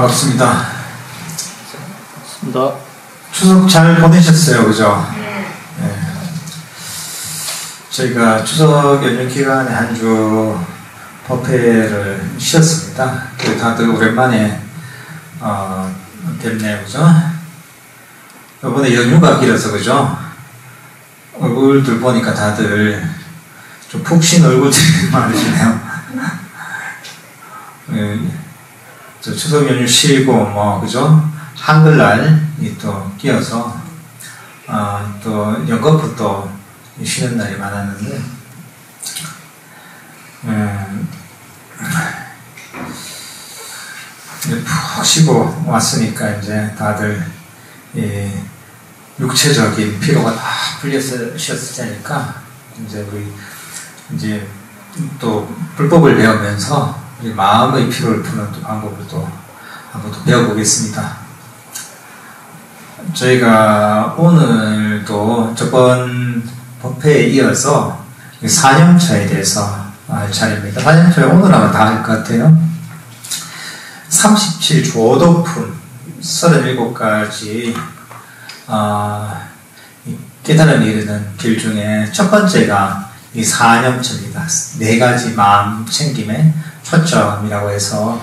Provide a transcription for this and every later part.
반갑습니다. 반갑습니다. 추석 잘 보내셨어요, 그죠? 네. 저희가 추석 연휴 기간에 한 주 법회를 쉬었습니다. 다들 오랜만에 뵙네요, 그죠? 이번에 연휴가 길어서, 그죠? 얼굴들 보니까 다들 좀 푹 쉰 얼굴들이 많으시네요. 저 추석 연휴 쉬고, 그죠? 한글날이 또 끼어서, 또 연거푸 또 쉬는 날이 많았는데, 이제 푹 쉬고 왔으니까 이제 다들 육체적인 피로가 다 풀렸을 테니까, 이제 우리 이제 또 불법을 배우면서 우리 마음의 피로를 푸는 또 방법을 또 한번 또 배워보겠습니다. 저희가 오늘도 저번 법회에 이어서 사념처에 대해서 할 차례입니다. 사념처에 오늘 하면 다 할 것 같아요. 37조도품 37가지 깨달음에 이르는 길 중에 첫 번째가 이 사념처입니다. 4가지 마음 챙김의 초점이라고 해서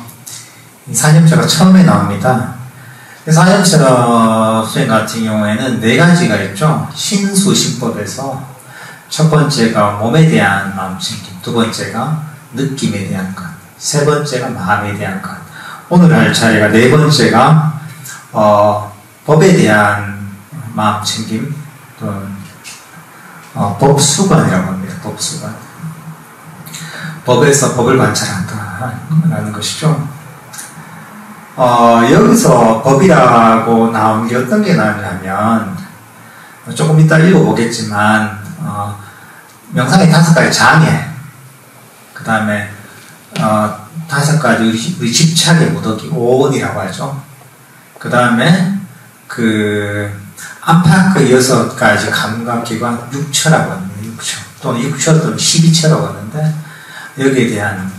이 사념처가 처음에 나옵니다. 사념처 수행 같은 경우에는 4가지가 있죠. 신수신법에서 첫 번째가 몸에 대한 마음 챙김, 두 번째가 느낌에 대한 것, 세 번째가 마음에 대한 것, 오늘 할 차례가 4번째가 법에 대한 마음 챙김, 또는 법수관이라고 합니다. 법수관. 법에서 법을 관찰한다라는 것이죠. 여기서 법이라고 나온 게 어떤 게 나오냐면, 조금 이따 읽어보겠지만, 명상의 5가지 장애, 그 다음에 5가지 우리 집착의 무더기, 오온이라고 하죠. 그 다음에 안팎의 6가지 감각기관, 6처라고 합니다. 6처. 또는 6처 또는 12처라고 하는데, 여기에 대한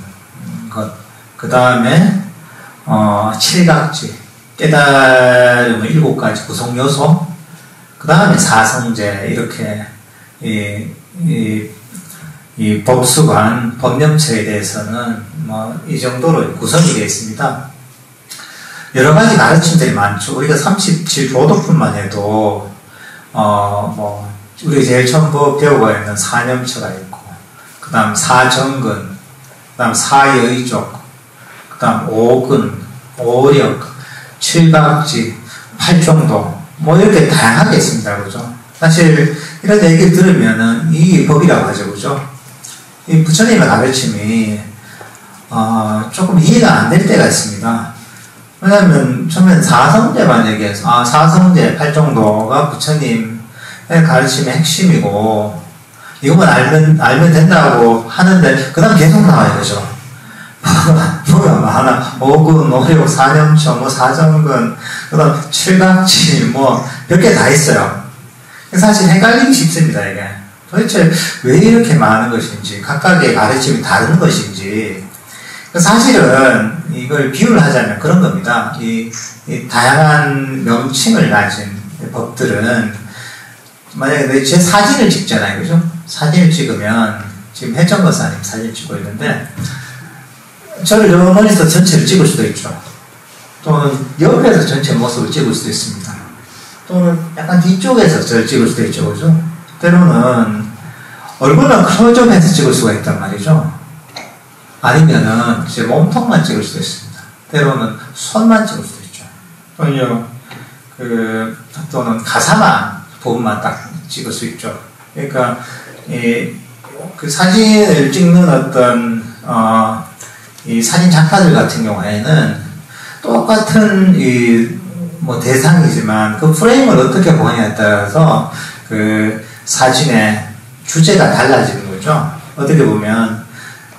것. 그 다음에, 7각지, 깨달음의 7가지 구성요소. 그 다음에 사성제, 이렇게, 이 법수관, 법념처에 대해서는 이 정도로 구성이 되어 있습니다. 여러 가지 가르침들이 많죠. 우리가 37조도품만 해도, 우리 제일 처음 배우고 있는 사념처가 있고, 그 다음 사정근, 그 다음 사의족, 그 다음 오근, 오력, 7각지, 8종도, 이렇게 다양하게 있습니다. 그죠? 사실, 이런 얘기를 들으면은, 이게 법이라고 하죠. 그죠? 이 부처님의 가르침이, 조금 이해가 안 될 때가 있습니다. 왜냐면, 처음엔 사성제만 얘기해서, 사성제 8종도가 부처님의 가르침의 핵심이고, 이것만 알면 된다고 하는데, 그 다음 계속 나와요. 그죠? 뭐가 많아. 오근, 오력, 사념처, 사정근, 그 다음 7각지, 몇 개 다 있어요. 사실 헷갈리기 쉽습니다, 이게. 도대체 왜 이렇게 많은 것인지, 각각의 가르침이 다른 것인지, 사실은 이걸 비유를 하자면 그런 겁니다. 이 다양한 명칭을 가진 법들은, 만약에 제 사진을 찍잖아요. 그죠? 사진을 찍으면, 지금 해정거사님 사진 찍고 있는데, 저를 저 멀리서 전체를 찍을 수도 있죠. 또는 옆에서 전체 모습을 찍을 수도 있습니다. 또는 약간 뒤쪽에서 저를 찍을 수도 있죠. 그죠? 때로는 얼굴만 클로즈업해서 찍을 수가 있단 말이죠. 아니면은 제 몸통만 찍을 수도 있습니다. 때로는 손만 찍을 수도 있죠. 또는 가사만 부분만 딱 찍을 수 있죠. 그러니까 그 사진을 찍는 어떤 이 사진 작가들 같은 경우에는 똑같은 대상이지만 그 프레임을 어떻게 보느냐에 따라서 그 사진의 주제가 달라지는 거죠. 어떻게 보면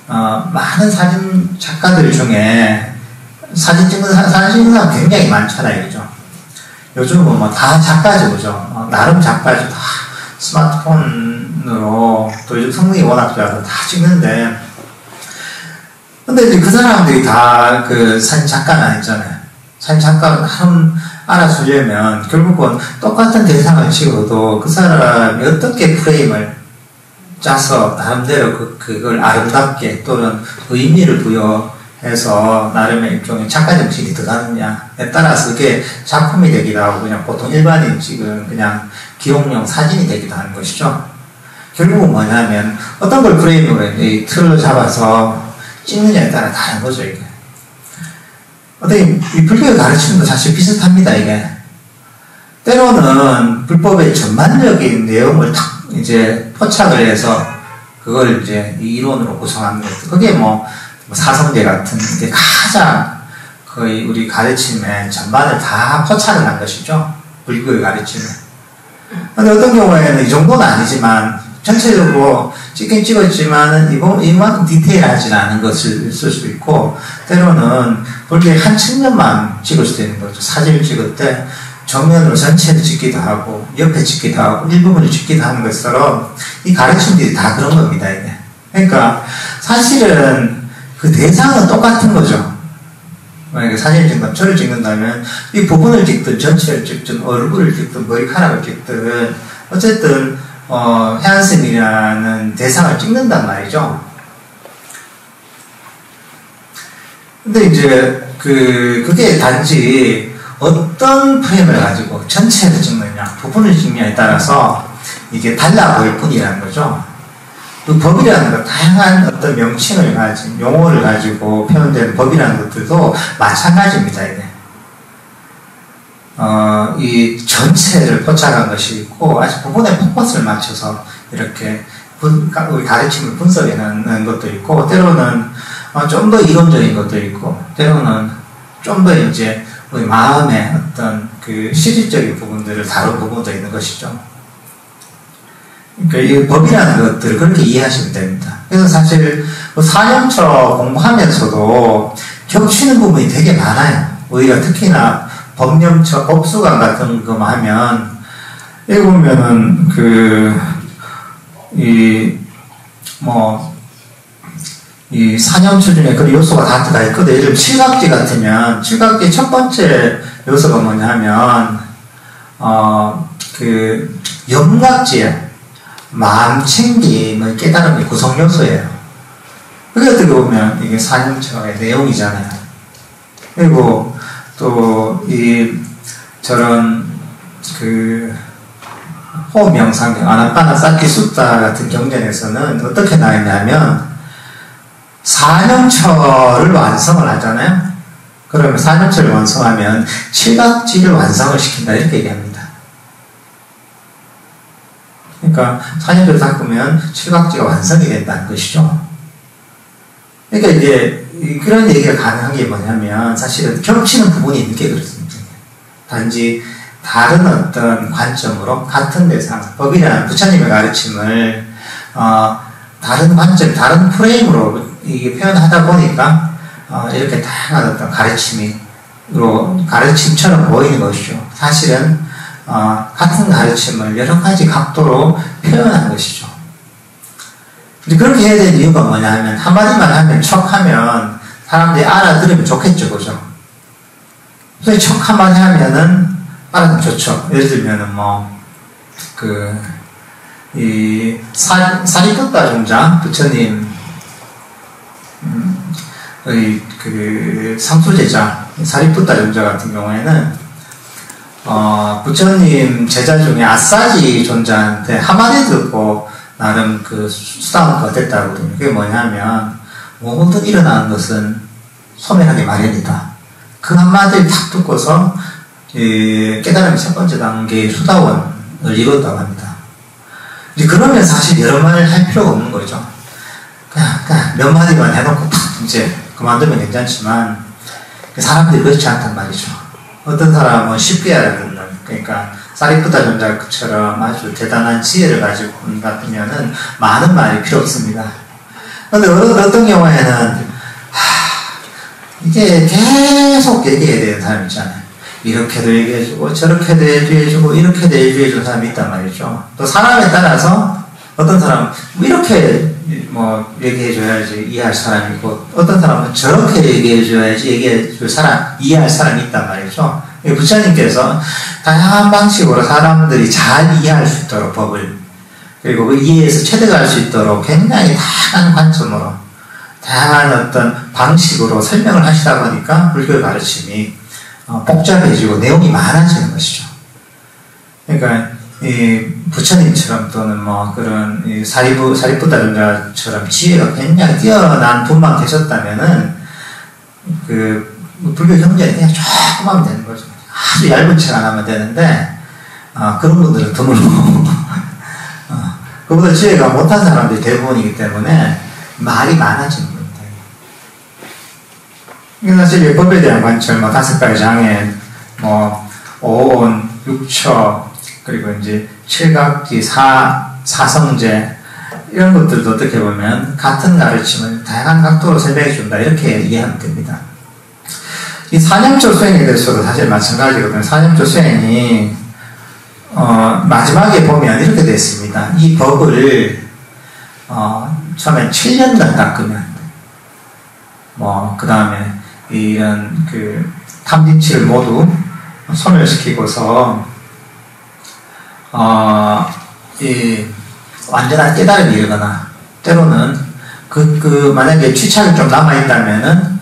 많은 사진 작가들 중에 사진 찍는 사람 굉장히 많잖아요. 그죠? 요즘은 다 작가죠. 그죠? 나름 작가죠. 다 스마트폰으로 또 요즘 성능이 워낙 좋아서 다 찍는데, 근데 이제 그 사람들이 다 그 사진 작가는 아니잖아요. 잠깐 알아주려면 결국은 똑같은 대상을 찍어도 그 사람이 어떻게 프레임을 짜서 나름대로 그걸 아름답게 또는 의미를 부여해서 나름의 일종의 작가 정신이 들어가느냐에 따라서 그게 작품이 되기도 하고 그냥 보통 일반인 찍은 그냥 기록용 사진이 되기도 하는 것이죠. 결국은 뭐냐면 어떤 걸 프레임으로 이 틀로 잡아서 찍느냐에 따라 다른 거죠, 이게. 어떻게 이 불법의 가르침도 사실 비슷합니다, 이게. 때로는 불법의 전반적인 내용을 탁 이제 포착을 해서 그걸 이제 이론으로 구성하는 것도 그게 뭐 사성제 같은 게 가장 거의 우리 가르침의 전반을 다 포착을 한 것이죠. 불교의 가르침에. 근데 어떤 경우에는 이 정도는 아니지만 전체적으로 찍긴 찍었지만은 이만큼 디테일하지는 않은 것을 쓸 수 있고 때로는 불교의 한 측면만 찍을 수도 있는 거죠. 사진을 찍을 때 정면으로 전체를 찍기도 하고 옆에 찍기도 하고 일부분을 찍기도 하는 것처럼 이 가르침들이 다 그런 겁니다. 이게. 그러니까 사실은 그 대상은 똑같은 거죠. 만약에 사진을 찍는다면 저를 찍는다면 이 부분을 찍든 전체를 찍든 얼굴을 찍든 머리카락을 찍든 어쨌든 해안스님이라는 대상을 찍는단 말이죠. 근데 이제 그게 단지 어떤 프레임을 가지고 전체를 찍느냐, 부분을 찍느냐에 따라서 이게 달라 보일 뿐이라는 거죠. 그 법이라는 것, 다양한 어떤 명칭을 가진, 용어를 가지고 표현되는 법이라는 것들도 마찬가지입니다, 이게. 이 전체를 포착한 것이 있고, 아주 부분에 포커스를 맞춰서 이렇게 우리 가르침을 분석해 놓는 것도 있고, 때로는 좀 더 이론적인 것도 있고, 때로는 좀 더 이제 우리 마음의 어떤 그 실질적인 부분들을 다룬 부분도 있는 것이죠. 그러니까 이 법이라는 것들을 그렇게 이해하시면 됩니다. 그래서 사실 4년처 공부하면서도 겹치는 부분이 되게 많아요. 우리가 특히나 법령처, 법수관 같은 거만 하면 여기 보면은 이 4년처 중에 그런 요소가 다 들어가 있거든요. 예를 들면 칠각지 같으면 칠각지 첫 번째 요소가 뭐냐 하면 염각지에 마음 챙김의 깨달음의 구성 요소예요. 그게 어떻게 보면 이게 4년처의 내용이잖아요. 그리고 또 저런 호흡 명상 아나파나사티 숫타 같은 경전에서는 어떻게 나있냐면 4년처를 완성을 하잖아요. 그러면 4년처를 완성하면 칠각지를 완성을 시킨다 이렇게 얘기합니다. 그러니까 4년처를 닦으면 칠각지가 완성이 된다는 것이죠. 그러니까 이제 그런 얘기가 가능한 게 뭐냐면 사실은 겹치는 부분이 있는 게 그렇습니다. 단지 다른 어떤 관점으로 같은 대상, 법이라는 부처님의 가르침을 다른 관점, 다른 프레임으로 이게 표현하다 보니까 이렇게 다양한 어떤 가르침처럼 보이는 것이죠. 사실은 같은 가르침을 여러 가지 각도로 표현하는 것이죠. 그렇게 해야 되는 이유가 뭐냐 하면 한마디만 하면 척하면 사람들이 알아들으면 좋겠죠, 그죠? 그래서 척 한마디 하면은 알아들으면 좋죠. 예를 들면은 사리푸타 존자 부처님 상수제자 사리푸타 존자 같은 경우에는 부처님 제자 중에 아사지 존자한테 한마디 듣고 나름 수다가 됐다고 하거든요. 그게 뭐냐면 모든 일어나는 것은 소멸하기 마련이다. 그 한마디를 탁 듣고서 깨달음의 첫 번째 단계의 수다원을 이뤘다고 합니다. 이제 그러면 사실 여러 말을 할 필요가 없는 거죠. 그냥 몇 마디만 해놓고 탁 이제 그만두면 괜찮지만 사람들이 그렇지 않단 말이죠. 어떤 사람은 쉽게 알아듣는, 그러니까 사리푸타 존자처럼 아주 대단한 지혜를 가지고 온 같으면은 많은 말이 필요 없습니다. 그런데 어떤 경우에는 이게 계속 얘기해야 되는 사람 있잖아요. 이렇게도 얘기해주고 저렇게도 얘기해주고 이렇게도 얘기해주는 사람이 있단 말이죠. 또 사람에 따라서 어떤 사람은 이렇게 뭐 얘기해줘야지 이해할 사람이 있고 어떤 사람은 저렇게 얘기해줘야지 얘기해줄 사람, 이해할 사람이 있단 말이죠. 부처님께서 다양한 방식으로 사람들이 잘 이해할 수 있도록 법을, 그리고 그 이해에서 체득할 수 있도록 굉장히 다양한 관점으로 다양한 어떤 방식으로 설명을 하시다 보니까 불교의 가르침이 복잡해지고 내용이 많아지는 것이죠. 그러니까 이 부처님처럼 또는 뭐 그런 사리푸트라처럼 지혜가 굉장히 뛰어난 분만 계셨다면은 그 불교 경전이 그냥 조금 하면 되는 거죠. 아주 얇은 책 안 하면 되는데 그런 분들은 드물고 그보다 지혜가 못한 사람들이 대부분이기 때문에 말이 많아지는 겁니다. 사실 법에 대한 관점, 뭐 5가지 장애, 뭐 5온, 6처, 그리고 이제 7각지, 사성제 이런 것들도 어떻게 보면 같은 가르침을 다양한 각도로 설명해 준다 이렇게 이해하면 됩니다. 이 사념조 수행에 대해서도 사실 마찬가지거든요. 사념조 수행이 마지막에 보면 이렇게 되어 있습니다. 이 법을 처음엔 7년간 닦으면 뭐 그 다음에 이런 그 탐진치를 모두 소멸시키고서 이 완전한 깨달음이 이르거나 때로는 만약에 취착이 좀 남아있다면은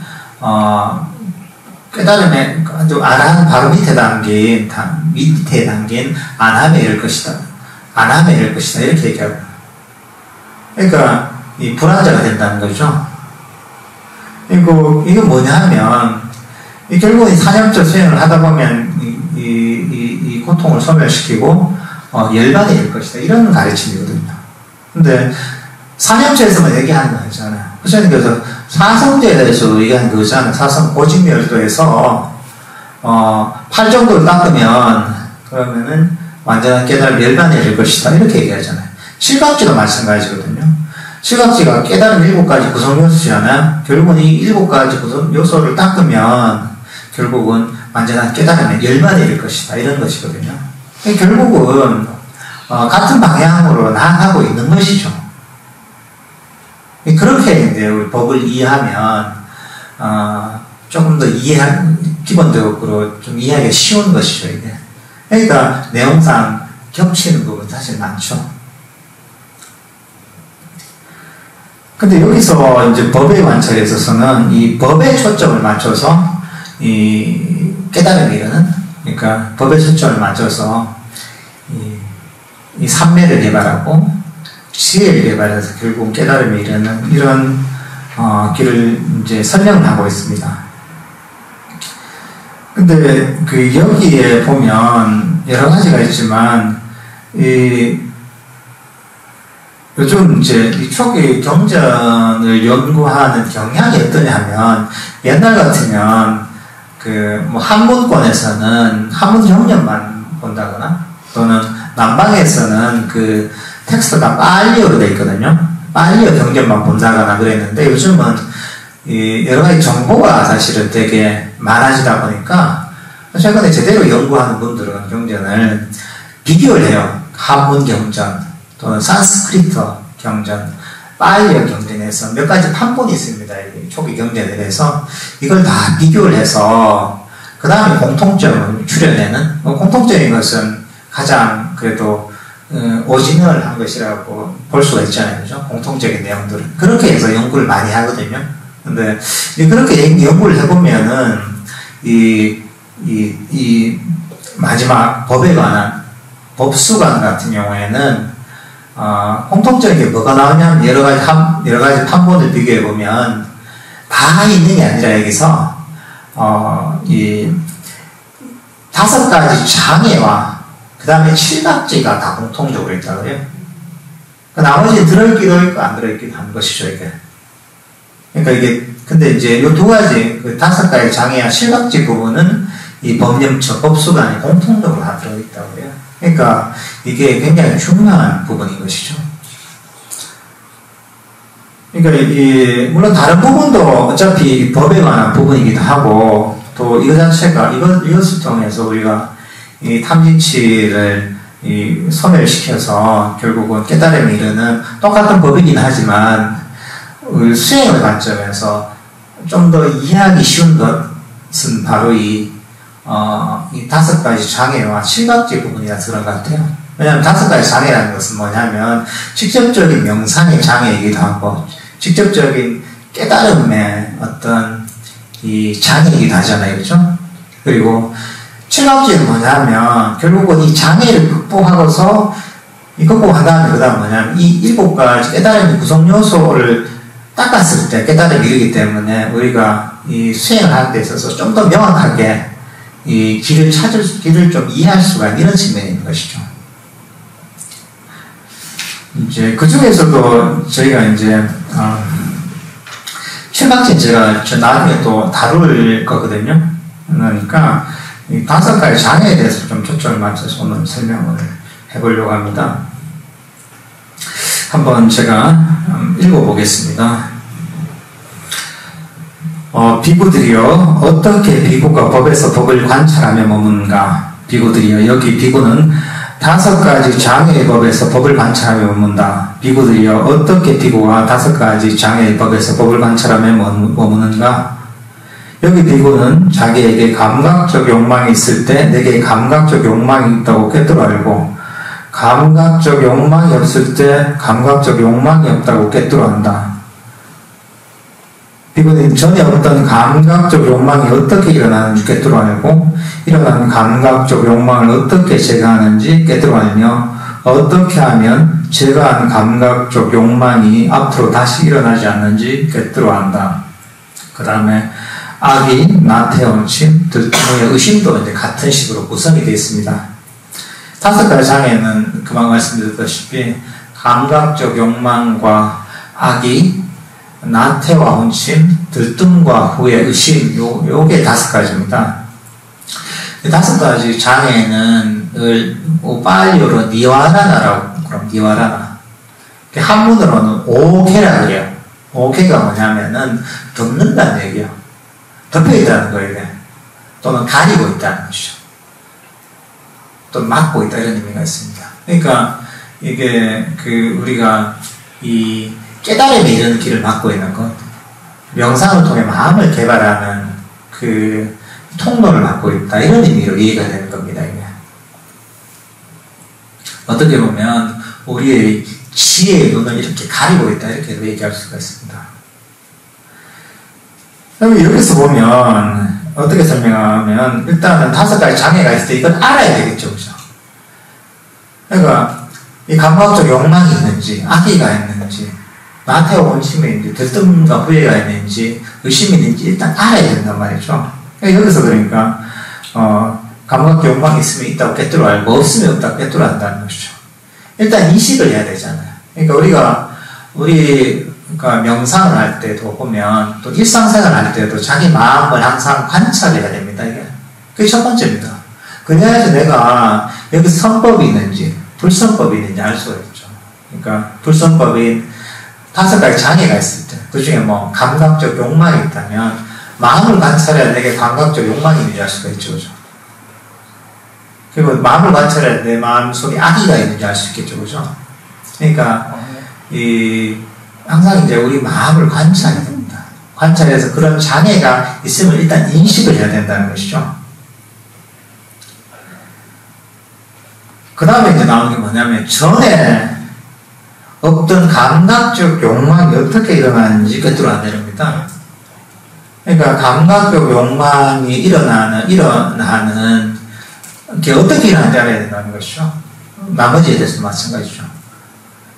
깨달음에 아라한 바로 밑에 담긴 안함에 이를 것이다. 안함에 이를 것이다. 이렇게 얘기하고. 그러니까 이 불안자가 된다는 거죠. 이거 뭐냐 하면 결국 이 사념적 수행을 하다 보면 이 고통을 소멸시키고 열반에 이를 것이다. 이런 가르침이거든요. 근데 사념체에서만 얘기하는 거 아니잖아요. 부처님께서 사성제에 대해서 얘기하는 거잖아요. 사성 고집멸도에서 8 정도를 닦으면 그러면은 완전한 깨달음 열반에 이를 것이다. 이렇게 얘기하잖아요. 칠각지도 마찬가지거든요. 칠각지가 깨달음 7가지 구성 요소잖아요. 결국은 이 7가지 구성 요소를 닦으면 결국은 완전한 깨달음에 열반에 이를 것이다. 이런 것이거든요. 결국은 같은 방향으로 나아가고 있는 것이죠. 그렇게 이제 우리 법을 이해하면 조금 더 기본적으로 좀 이해하기 쉬운 것이죠. 이게. 그러니까 내용상 겹치는 부분 사실 많죠. 근데 여기서 이제 법의 관찰에 있어서는 이 법에 초점을 맞춰서 이 깨달음이 이르는, 그러니까 법에 초점을 맞춰서 이 삼매를 개발하고 지혜를 개발해서 결국 깨달음이 이르는 이런 길을 이제 설명을 하고 있습니다. 근데 여기에 보면 여러 가지가 있지만 요즘 이제 이 초기 경전을 연구하는 경향이 어떠냐면 옛날 같으면 뭐 한문권에서는 한문 경전만 본다거나 또는 남방에서는 텍스트가 빨리어로 되어 있거든요. 빨리어 경전만 본다거나 그랬는데 요즘은 여러 가지 정보가 사실은 되게 많아지다 보니까 최근에 제대로 연구하는 분들은 경전을 비교를 해요. 한문 경전 또는 산스크리트 경전, 빨리어 경전에서 몇 가지 판본이 있습니다. 초기 경전에 대해서 이걸 다 비교를 해서 그 다음에 공통점을 추려내는, 공통적인 것은 가장 그래도 오리지널한 것이라고 볼 수가 있잖아요. 그죠? 공통적인 내용들은. 그렇게 해서 연구를 많이 하거든요. 근데 그렇게 연구를 해보면은 이 마지막 법에 관한 법수관 같은 경우에는 공통적인 게 뭐가 나오냐면 여러 가지 판본을 비교해 보면 다 있는 게 아니라 여기서 이 5가지 장애와 그 다음에 7각지가 다 공통적으로 있다고 해요. 나머지 들어있기도 있고 안 들어있기도 하는 것이죠, 이게. 그러니까 근데 이제 이 2가지, 5가지 장애와 7각지 부분은 이 법념처, 법수관이 공통적으로 다 들어있다고 해요. 그러니까 이게 굉장히 중요한 부분인 것이죠. 그러니까 물론 다른 부분도 어차피 법에 관한 부분이기도 하고 또 이거 자체가 이것을 통해서 우리가 이 탐진치를 이 소멸시켜서 결국은 깨달음에 이르는 똑같은 법이긴 하지만 수행의 관점에서 좀 더 이해하기 쉬운 것은 바로 이 5가지 장애와 칠각지 부분이라서 그런 것 같아요. 왜냐하면 5가지 장애라는 것은 뭐냐면 직접적인 명상의 장애이기도 하고 직접적인 깨달음의 어떤 이 장애이기도 하잖아요. 그죠? 그리고 칠각지는 뭐냐면 결국은 이 장애를 극복하고서 이 극복한 다음에 그 다음 뭐냐면 이 7가지 깨달음의 구성 요소를 닦았을 때 깨달음이 이르기 때문에 우리가 이 수행을 하는 데 있어서 좀 더 명확하게 이 길을 좀 이해할 수가 있는 이런 측면이 있는 것이죠. 이제 그 중에서도 저희가 이제 칠각지는 제가 나중에 또 다룰 거거든요. 그러니까 이 5가지 장애에 대해서 좀 초점을 맞춰서 오늘 설명을 해보려고 합니다. 한번 제가 읽어보겠습니다. 비구들이여 어떻게 비구가 법에서 법을 관찰하며 머무는가. 비구들이여 여기 비구는 5가지 장애의 법에서 법을 관찰하며 머문다. 비구들이여 어떻게 비구가 5가지 장애의 법에서 법을 관찰하며 머무는가. 여기 비구는 자기에게 감각적 욕망이 있을 때 내게 감각적 욕망이 있다고 꿰뚫어 알고 감각적 욕망이 없을 때 감각적 욕망이 없다고 꿰뚫어 안다. 비구는 전에 어떤 감각적 욕망이 어떻게 일어나는지 꿰뚫어 알고 일어나는 감각적 욕망을 어떻게 제거하는지 꿰뚫어 알며 어떻게 하면 제거한 감각적 욕망이 앞으로 다시 일어나지 않는지 꿰뚫어 안다. 그 다음에 악이 나한테 얹힌 들통의 의심도 이제 같은 식으로 구성이 되어 있습니다. 5가지 장애는 그만 말씀드렸다시피 감각적 욕망과 악이 나태와 혼침, 들뜸과 후회, 의심 요게 5가지입니다. 이 5가지 장애는 우빨리어로 니와라나라고 그럼 니와라나 한문으로는 오케라 그래요. 오케가 뭐냐면은 덮는다는 얘기예요. 덮여 있다는 거예요. 또는 가리고 있다는 것이죠. 또 막고 있다 이런 의미가 있습니다. 그러니까 이게 우리가 이 깨달음에 이르는 길을 막고 있는 것, 명상을 통해 마음을 개발하는 그 통로를 막고 있다 이런 의미로 이해가 되는 겁니다. 이게. 어떻게 보면 우리의 지혜의 눈을 이렇게 가리고 있다 이렇게도 얘기할 수가 있습니다. 그럼 여기서 보면 어떻게 설명하면 일단은 5가지 장애가 있을 때 이걸 알아야 되겠죠. 그죠? 그러니까 이 감각적 욕망이 있는지 악의가 있는지 나태와 혼침이 있는지 들뜸과 후회가 있는지 의심이 있는지 일단 알아야 된단 말이죠. 여기서 그러니까 감각적 욕망이 있으면 있다고 꿰뚫어 알고 없으면 없다고 꿰뚫어 안다는 것이죠. 일단 인식을 해야 되잖아요. 그러니까 우리가 명상을 할 때도 보면 또 일상생활 할 때도 자기 마음을 항상 관찰해야 됩니다. 이게 그게 첫 번째입니다. 그래야지 내가 여기서 선법이 있는지 불선법이 있는지 알 수가 있죠. 그러니까 불선법인 5가지 장애가 있을 때 그 중에 뭐 감각적 욕망이 있다면 마음을 관찰해야 내게 감각적 욕망이 있는지 알 수가 있죠. 그죠? 그리고 마음을 관찰해야 내 마음속에 악의가 있는지 알 수 있겠죠. 그죠? 그러니까 항상 이제 우리 마음을 관찰해야 됩니다. 관찰해서 그런 장애가 있으면 일단 인식을 해야 된다는 것이죠. 그 다음에 이제 나오는 게 뭐냐면 전에 없던 감각적 욕망이 어떻게 일어나는지 꿰뚫어 안 내립니다. 그러니까 감각적 욕망이 일어나는 게 어떻게 일어나는지 알아야 된다는 것이죠. 나머지에 대해서 마찬가지죠.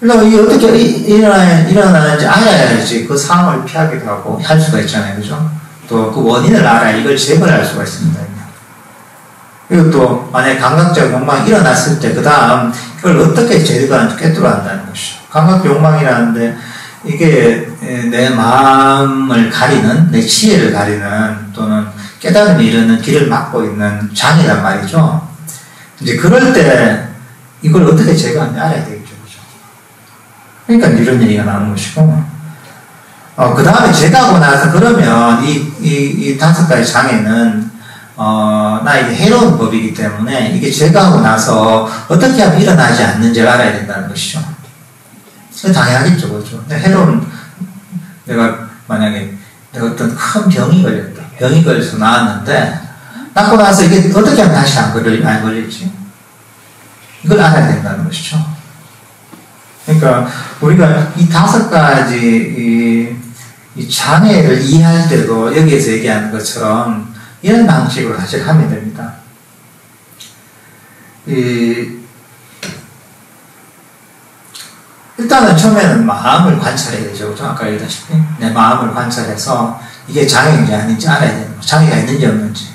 그러니까 이게 어떻게 일어나는지 알아야지 그 상황을 피하기도 하고 할 수가 있잖아요. 그죠? 또 그 원인을 알아야 이걸 제거를 할 수가 있습니다. 그리고 또 만약에 감각적 욕망이 일어났을 때 그 다음 그걸 어떻게 제거하는지 꿰뚫어 안다는 것이죠. 감각적 욕망이라는데 이게 내 마음을 가리는, 내 지혜를 가리는 또는 깨달음에 이르는 길을 막고 있는 장애란 말이죠. 이제 그럴 때 이걸 어떻게 제거하는지 알아야 되겠죠. 그죠? 그러니까 이런 얘기가 나오는 것이고 그 다음에 제거하고 나서 그러면 이 5가지 장애는 나에게 해로운 법이기 때문에 이게 제거하고 나서 어떻게 하면 일어나지 않는지를 알아야 된다는 것이죠. 당연하겠죠, 그렇죠. 해로운, 내가 만약에 내가 어떤 큰 병이 걸렸다. 병이 걸려서 나왔는데, 낫고 나서 이게 어떻게 하면 다시 안 걸릴지? 이걸 알아야 된다는 것이죠. 그러니까, 우리가 이 5가지, 이 장애를 이해할 때도 여기에서 얘기하는 것처럼 이런 방식으로 사실 하면 됩니다. 일단은 처음에는 마음을 관찰해야 되죠. 그렇죠? 아까 얘기했다시피 내 마음을 관찰해서 이게 장애인지 아닌지 알아야 되는 거죠. 장애가 있는지 없는지.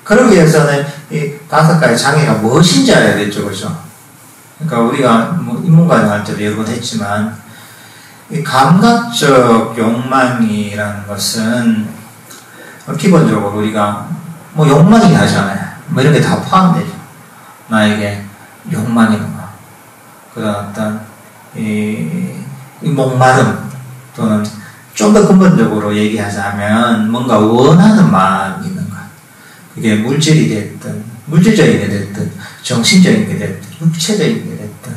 그러기 위해서는 이 5가지 장애가 무엇인지 알아야 되죠. 그렇죠? 그러니까 우리가 뭐 인문과정 할 때도 여러 번 했지만 이 감각적 욕망이라는 것은 기본적으로 우리가 뭐 욕망이 하잖아요. 뭐 이런 게 다 포함되죠. 나에게 욕망이 뭔가 그런 어떤 이 목마름 또는 좀 더 근본적으로 얘기하자면 뭔가 원하는 마음이 있는 것. 그게 물질이 됐든 물질적인 게 됐든 정신적인 게 됐든 육체적인 게 됐든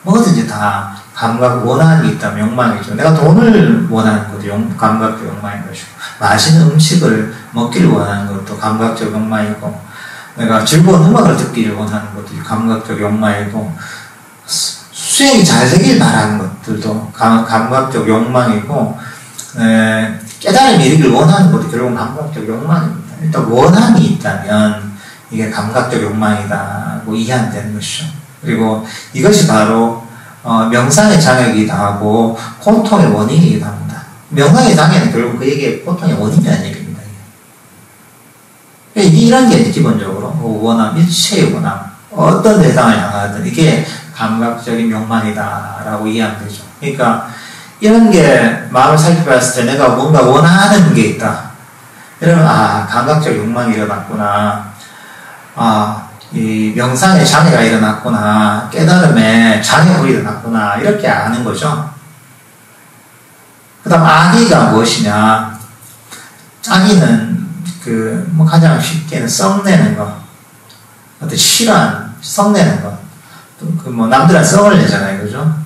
뭐든지 다 감각 원한이 있다면 욕망이죠. 내가 돈을 원하는 것도 감각적 욕망인 것이고 맛있는 음식을 먹기를 원하는 것도 감각적 욕망이고 내가 즐거운 음악을 듣기를 원하는 것도 감각적 욕망이고 수행이 잘 되길 바라는 것들도 감각적 욕망이고 깨달음이 이르길 원하는 것도 결국은 감각적 욕망입니다. 일단 원함이 있다면 이게 감각적 욕망이다고 이해하면 되는 것이죠. 그리고 이것이 바로 명상의 장애이기도 하고 고통의 원인이기도 합니다. 명상의 장애는 결국 그 얘기의 고통의 원인이라는 얘기입니다. 이런 게 기본적으로 원함, 일체의 원함, 어떤 대상을 향하든 이게 감각적인 욕망이다라고 이해하면 되죠. 그러니까 이런 게 마음을 살펴봤을 때 내가 뭔가 원하는 게 있다. 이러면 감각적 욕망이 일어났구나. 이 명상의 장애가 일어났구나. 깨달음에 장애가 일어났구나. 이렇게 아는 거죠. 그 다음 악의가 무엇이냐. 악의는 뭐 가장 쉽게는 썩내는 거. 어떤 싫어하는, 썩내는 거. 뭐 남들한테 썩을 내잖아요. 그죠?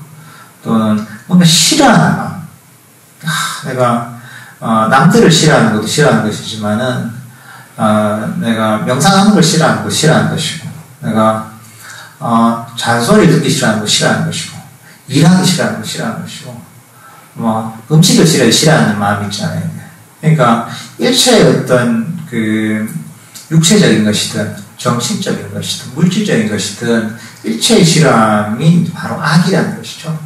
또는 뭔가 싫어하는 마음. 내가 남들을 싫어하는 것도 싫어하는 것이지만은 내가 명상하는 걸 싫어하는 것도 싫어하는 것이고 내가 잔소리를 듣기 싫어하는 거 싫어하는 것이고 일하기 싫어하는 거 싫어하는 것이고 뭐 음식을 싫어하는 마음이 있잖아요. 그러니까 일체의 어떤 육체적인 것이든 정신적인 것이든 물질적인 것이든 일체의 싫어함이 바로 악이라는 것이죠.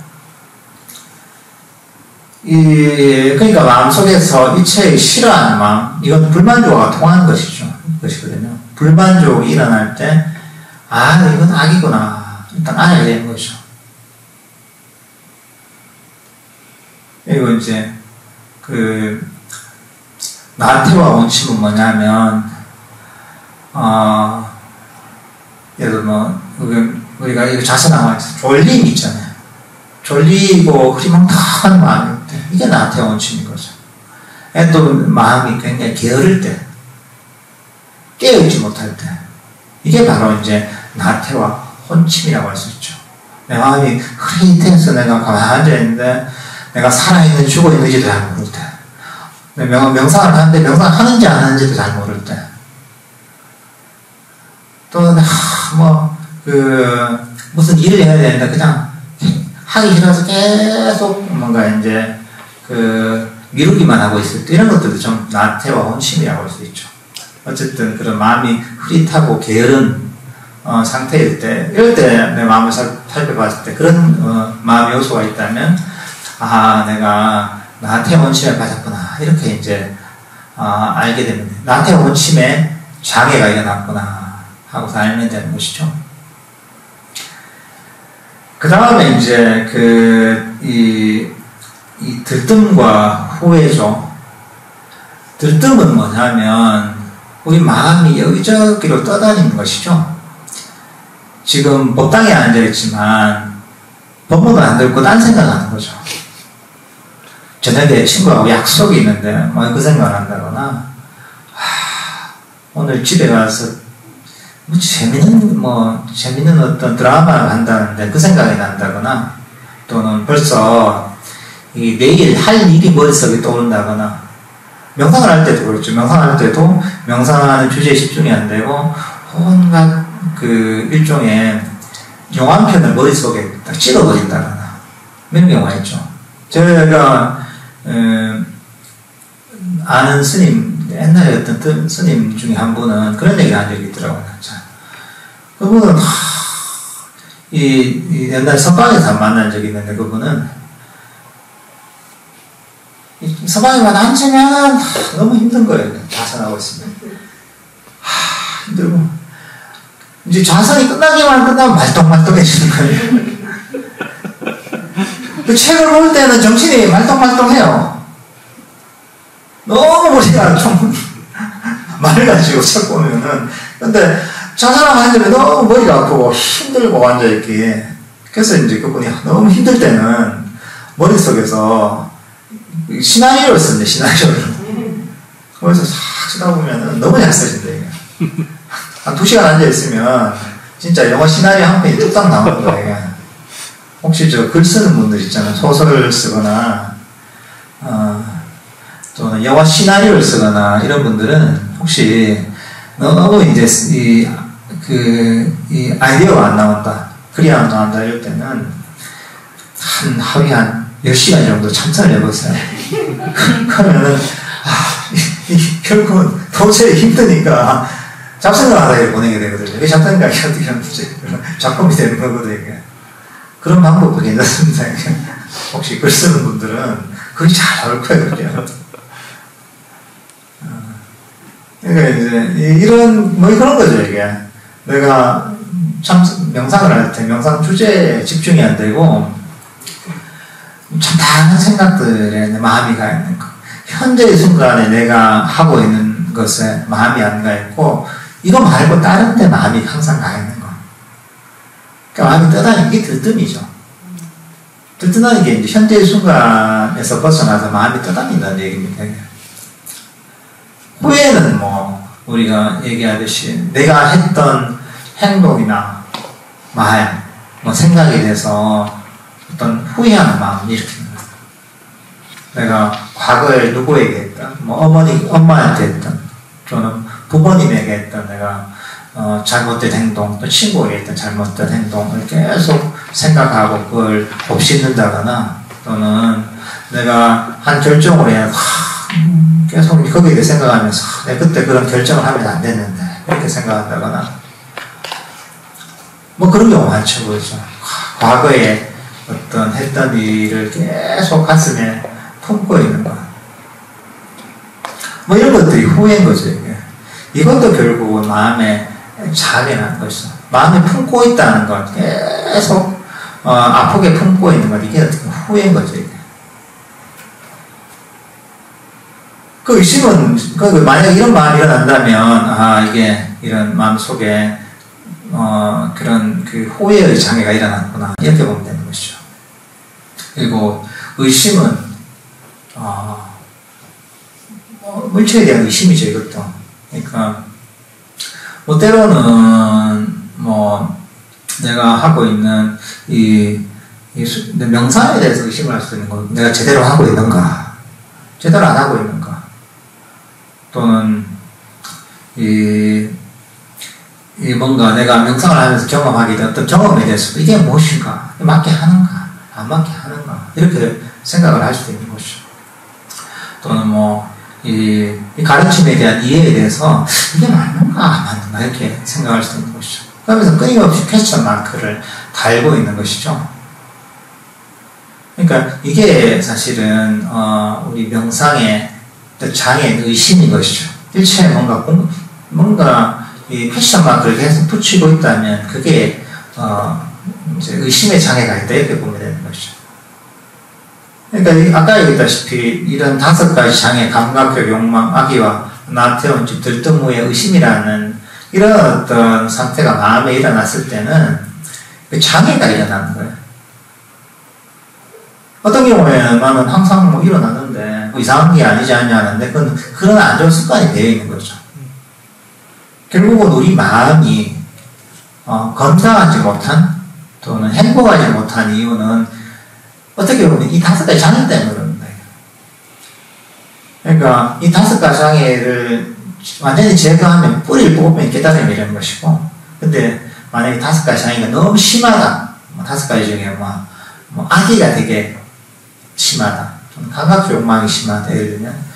그러니까 마음속에서 일체의 싫어하는 마음, 이건 불만족과 통하는 것이거든요. 불만족이 일어날 때, 이건 악이구나. 일단 알아야 되는 거죠. 그리고 이제, 나태와 원칙은 뭐냐면, 예를 들어 뭐, 우리가 이거 자세나와있어. 졸림이 있잖아요. 졸리고 흐리멍텅한 마음일 때 이게 나태와 원침인 거죠. 또 마음이 굉장히 게으를 때 깨어있지 못할 때 이게 바로 이제 나태와 혼침이라고 할 수 있죠. 내 마음이 흐릿해서 내가 가만히 앉아있는데 내가 살아있는지 죽어있는지도 잘 모를 때 명상을 하는데 명상하는지 안 하는지도 잘 모를 때 또 무슨 일을 해야 되는데 그냥 하기 싫어서 계속 뭔가 이제 미루기만 하고 있을 때 이런 것들도 좀 나태와 혼침이라고 할 수 있죠. 어쨌든 그런 마음이 흐릿하고 게으른 상태일 때 이럴 때 내 마음을 살펴봤을 때 그런 마음의 요소가 있다면 내가 나태와 혼침에 빠졌구나 이렇게 이제 알게 됩니다. 나태와 혼침에 장애가 일어났구나 하고서 알면 되는 것이죠. 그 다음에 이제 이 들뜸과 후회죠. 들뜸은 뭐냐면 우리 마음이 여기저기로 떠다니는 것이죠. 지금 법당에 앉아있지만 법문을 안 듣고 딴 생각하는 거죠. 저녁에 친구하고 약속이 있는데 그 생각을 한다거나 오늘 집에 가서 재밌는 어떤 드라마를 한다는데 그 생각이 난다거나, 또는 벌써 내일 할 일이 머릿속에 떠오른다거나, 명상을 할 때도 그렇죠. 명상할 때도 명상하는 주제에 집중이 안 되고 온갖 그 일종의 영화 한 편을 머릿속에 딱 찍어버린다거나 이런 경우가 있죠. 제가 아는 스님, 옛날에 어떤 스님 중에 한 분은 그런 얘기를 한 적이 있더라고요. 그분은 옛날 서방에서 만난 적이 있는데, 그분은 서방에만 앉으면 너무 힘든 거예요. 좌선하고 있으면 힘들고, 이제 좌선이 끝나면 말똥말똥해지는 거예요. 그 책을 볼 때는 정신이 말똥말똥해요. 너무 머리가 좀 맑아지고 책 보면은. 근데 좌선하고 앉으면 너무 머리가 아프고 힘들고 앉아있기에. 그래서 이제 그분이 너무 힘들 때는 머릿속에서 시나리오를 쓰는데, 시나리오를. 그래서 싹 쓰다 보면은 너무 잘 써진다, 이게. 한 2시간 앉아있으면 진짜 영화 시나리오 한 편이 뚝딱 나오는 거예요. 혹시 글 쓰는 분들 있잖아요. 소설을 쓰거나, 또는 영화 시나리오를 쓰거나, 이런 분들은 혹시 너무 이제 이 아이디어가 안 나온다, 글이 안 나온다, 이럴 때는 하루에 한 10시간 정도 참선을 해보세요. 그러면은, 결국은 도저히 힘드니까 잡생각을 하다가 보내게 되거든요. 이게 잡생각이 어떻게 하는지 작품이 되는 거거든요. 그런 방법도 괜찮습니다. 혹시 글 쓰는 분들은 글이 잘 나올 거예요. 그러니까 이제 이런 그런 거죠, 이게. 내가 참 명상을 할 때 명상 주제에 집중이 안 되고 참 다양한 생각들에 마음이 가 있는 거. 현재의 순간에 내가 하고 있는 것에 마음이 안 가 있고, 이거 말고 다른 데 마음이 항상 가 있는 거. 그러니까 마음이 떠다니는 게 들뜸이죠. 들뜬다는 게 이제 현재의 순간에서 벗어나서 마음이 떠다닌다는 얘기입니다. 후회는 우리가 얘기하듯이 내가 했던 행동이나 말, 생각에 대해서 어떤 후회하는 마음을 일으키는 거예요. 내가 과거에 누구에게 했던, 엄마한테 했던, 또는 부모님에게 했던 내가 잘못된 행동, 또 친구에게 했던 잘못된 행동을 계속 생각하고 그걸 곱씹는다거나, 또는 내가 한 결정을 해야 계속 거기에 대해 생각하면서 내가 그때 그런 결정을 하면 안 됐는데 그렇게 생각한다거나, 그런 경우 많죠. 그렇죠. 과거에 어떤 했던 일을 계속 가슴에 품고 있는 거, 이런 것들이 후회인 거죠. 이게. 이것도 결국은 마음에 자괴라는 것이죠. 마음에 품고 있다는 것, 계속 아프게 품고 있는 것, 이게 어떻게 후회인 거죠. 이게. 그 의심은, 만약 이런 마음이 일어난다면, 이게 이런 마음 속에 그런 후회의 장애가 일어났구나, 이렇게 보면 되는 것이죠. 그리고 의심은 물체에 대한 의심이죠, 이것도. 그러니까 때로는 내가 하고 있는 명상에 대해서 의심을 할 수 있는 거, 내가 제대로 하고 있는가, 제대로 안 하고 있는가, 또는 뭔가 내가 명상을 하면서 경험하게 된 어떤 경험에 대해서도 이게 무엇인가, 맞게 하는가, 안 맞게 하는가, 이렇게 생각을 할 수도 있는 것이죠. 또는 이 가르침에 대한 이해에 대해서 이게 맞는가, 안 맞는가, 이렇게 생각할 수도 있는 것이죠. 그러면서 끊임없이 퀘스천 마크를 달고 있는 것이죠. 그러니까 이게 사실은 우리 명상의 장애인 의심인 것이죠. 일체에 뭔가 이 퀘스천 마크를 계속 붙이고 있다면 그게 이제 의심의 장애가 있다, 이렇게 보면 되는 것이죠. 그러니까 아까 얘기했다시피 이런 5가지 장애, 감각적 욕망, 악의와 나한테 온 들뜸 후에 의심이라는 이런 어떤 상태가 마음에 일어났을 때는 그 장애가 일어나는 거예요. 어떤 경우에는 나는 항상 일어났는데 이상한 게 아니지 않냐 하는데 그건 그런 안 좋은 습관이 되어 있는 거죠. 결국은 우리 마음이 건강하지 못한 또는 행복하지 못한 이유는 어떻게 보면 이 5가지 장애 때문에 그럽니다. 그러니까 이 5가지 장애를 완전히 제거하면 뿌리를 뽑으면 깨달음이 이런 것이고, 근데 만약에 5가지 장애가 너무 심하다, 5가지 중에 악의가 되게 심하다, 감각적 욕망이 심하다, 예를 들면.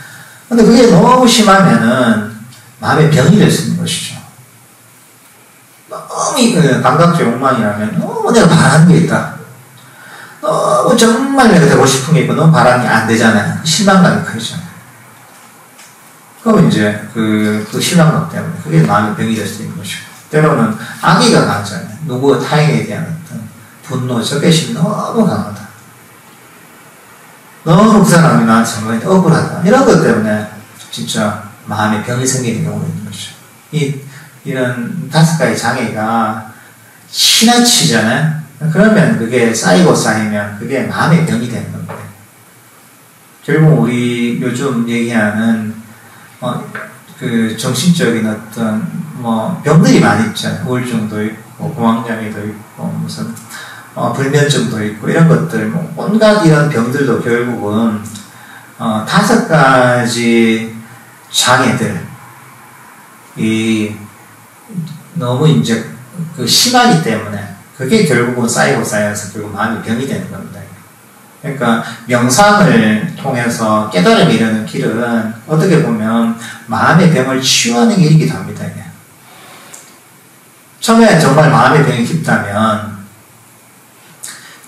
근데 그게 너무 심하면은 마음의 병이 될 수 있는 것이죠. 너무 감각적 욕망이라면 너무 내가 바라는 게 있다. 너무 정말 내가 되고 싶은 게 있고 너무 바라는 게 안 되잖아요. 실망감이 크죠. 그럼 이제 그 실망감 때문에 그게 마음의 병이 될 수 있는 것이고, 때로는 악의가 강하잖아요. 누구 타인에 대한 어떤 분노, 적개심이 너무 강하다. 너무 그 사람이 나한테 정말 억울하다. 이런 것 때문에 진짜 마음에 병이 생기는 경우가 있는 거죠. 이런 5가지 장애가 지나치잖아요. 그러면 그게 쌓이고 쌓이면 그게 마음의 병이 되는 겁니다. 결국 우리 요즘 얘기하는 그 정신적인 어떤 병들이 많이 있잖아요. 우울증도 있고 공황장애도 있고 무슨 불면증도 있고 이런 것들 온갖 이런 병들도 결국은 5가지 장애들이 너무 이제 심하기 때문에 그게 결국은 쌓이고 쌓여서 결국 마음이 병이 되는 겁니다. 그러니까 명상을 통해서 깨달음이 이르는 길은 어떻게 보면 마음의 병을 치유하는 길이기도 합니다. 처음에 정말 마음의 병이 깊다면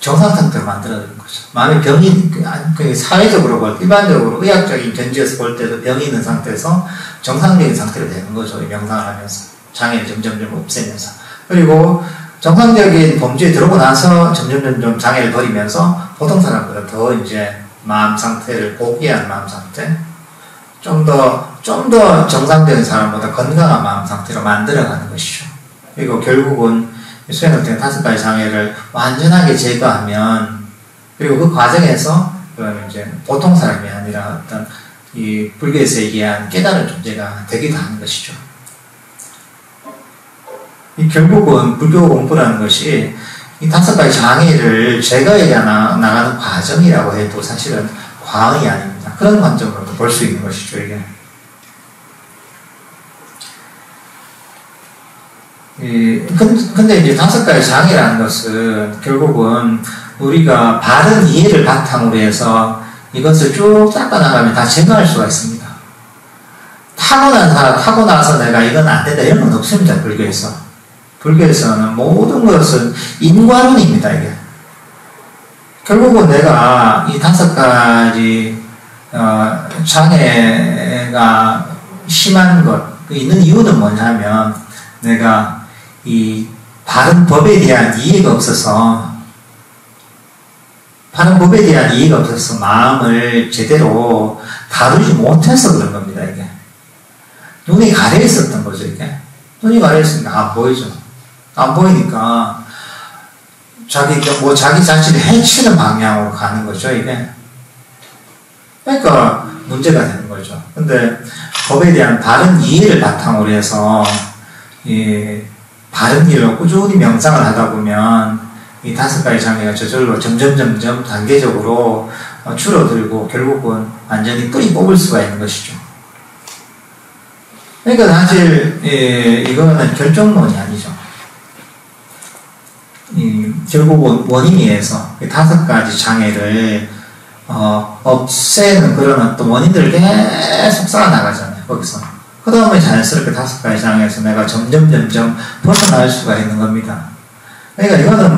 정상 상태로 만들어주는 거죠. 마음의 병이 사회적으로 볼 일반적으로 의학적인 견지에서 볼 때도 병이 있는 상태에서 정상적인 상태로 되는 거죠. 명상을 하면서 장애를 점점 없애면서. 그리고 정상적인 범주에 들어오고 나서 점점 장애를 버리면서 보통 사람들은 더 이제 마음 상태를 고귀한 마음 상태, 좀 더 정상적인 사람보다 건강한 마음 상태로 만들어가는 것이죠. 그리고 결국은 수행을 통해 5가지 장애를 완전하게 제거하면, 그리고 그 과정에서 그럼 이제 보통 사람이 아니라 어떤 이 불교에서 얘기한 깨달은 존재가 되기도 하는 것이죠. 결국은 불교 공부라는 것이 이 5가지 장애를 제거해 나가는 과정이라고 해도 사실은 과언이 아닙니다. 그런 관점으로도 볼 수 있는 것이죠, 이게. 근데 이제 5가지 장애라는 것은 결국은 우리가 바른 이해를 바탕으로 해서 이것을 쭉 닦아나가면 다 제거할 수가 있습니다. 타고나서 내가 이건 안 된다 이런 건 없습니다, 불교에서. 불교에서는 모든 것은 인과론입니다, 이게. 결국은 내가 이 5가지 장애가 심한 것, 있는 이유는 뭐냐면 내가 이 바른 법에 대한 이해가 없어서 마음을 제대로 다루지 못해서 그런 겁니다, 이게. 눈이 가려 있었던 거죠, 이게. 눈이 가려 있으니까 안 보이죠. 안 보이니까 자기 자신을 해치는 방향으로 가는 거죠, 이게. 그러니까 문제가 되는 거죠. 근데 법에 대한 바른 이해를 바탕으로 해서 바른 길로 꾸준히 명상을 하다 보면 이 5가지 장애가 저절로 점점 단계적으로 줄어들고 결국은 완전히 뿌리 뽑을 수가 있는 것이죠. 그러니까 사실 이거는 결정론이 아니죠. 결국은 원인에서 5가지 장애를 없애는 그런 어떤 원인들을 계속 쌓아나가잖아요, 거기서. 그 다음에 자연스럽게 5가지 장애에서 내가 점점 벗어날 수가 있는 겁니다. 그러니까 이거는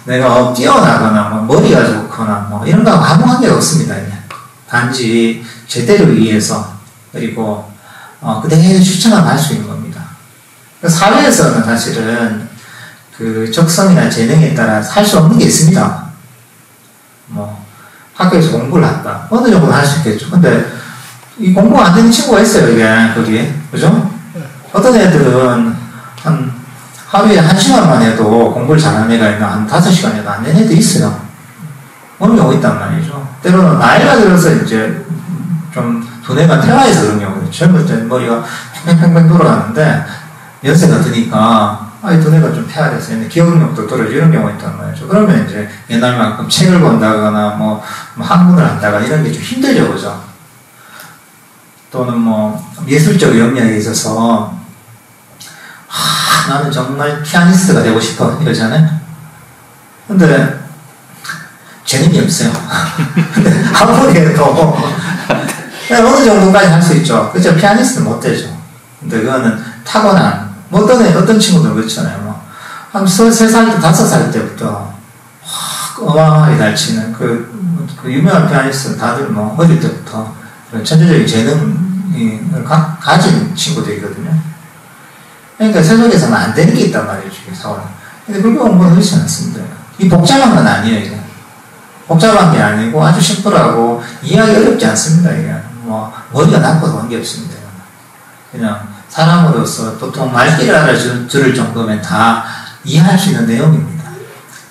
내가 뛰어나거나 머리가 좋거나 이런 거하고 아무 관계가 없습니다, 그냥. 단지 제대로 이해해서 그리고 그대로 추천을 할 수 있는 겁니다. 사회에서는 사실은 그 적성이나 재능에 따라 할 수 없는 게 있습니다. 학교에서 공부를 한다. 어느 정도는 할 수 있겠죠. 근데 이 공부가 안 되는 친구가 있어요, 이게, 거기에. 그죠? 어떤 애들은 하루에 1시간만 해도 공부를 잘하는 애가 있나, 한 5시간에도 안 되는 애도 있어요. 어느 경우 있단 말이죠. 때로는 나이가 들어서 이제 좀 두뇌가 퇴화해서 그런 경우도 젊을 때는 머리가 팽팽팽 돌아가는데 연세가 드니까 이 두뇌가 좀 폐활해서 기억력도 떨어지고 이런 경우가 있단 말이죠. 그러면 이제 옛날만큼 책을 본다거나 뭐 학문을 한다거나 이런 게 좀 힘들죠, 그죠? 또는 뭐 예술적 역량에 있어서 나는 정말 피아니스트가 되고 싶어 이러잖아요. 근데 재능이 없어요. 근데 아무리 해도 어느 정도까지 할 수 있죠. 그렇죠? 피아니스트는 못 되죠. 근데 그거는 타고난 어떤 친구들 그렇잖아요. 뭐 한 3살 때 5살 때부터 어마어마하게 잘 치는 그 유명한 피아니스트는 다들 뭐 어릴 때부터 천재적인 재능을 가진 친구들이거든요. 그러니까 세속에서는 안 되는 게 있단 말이에요, 사고는. 근데 불교 공부는 그렇지 않습니다. 이 복잡한 건 아니에요, 이게. 복잡한 게 아니고 아주 심플하고 이해하기 어렵지 않습니다, 이게. 뭐, 머리가 나빠서 관계 없습니다. 그냥 사람으로서 보통 말귀를 알아들을 정도면 다 이해할 수 있는 내용입니다.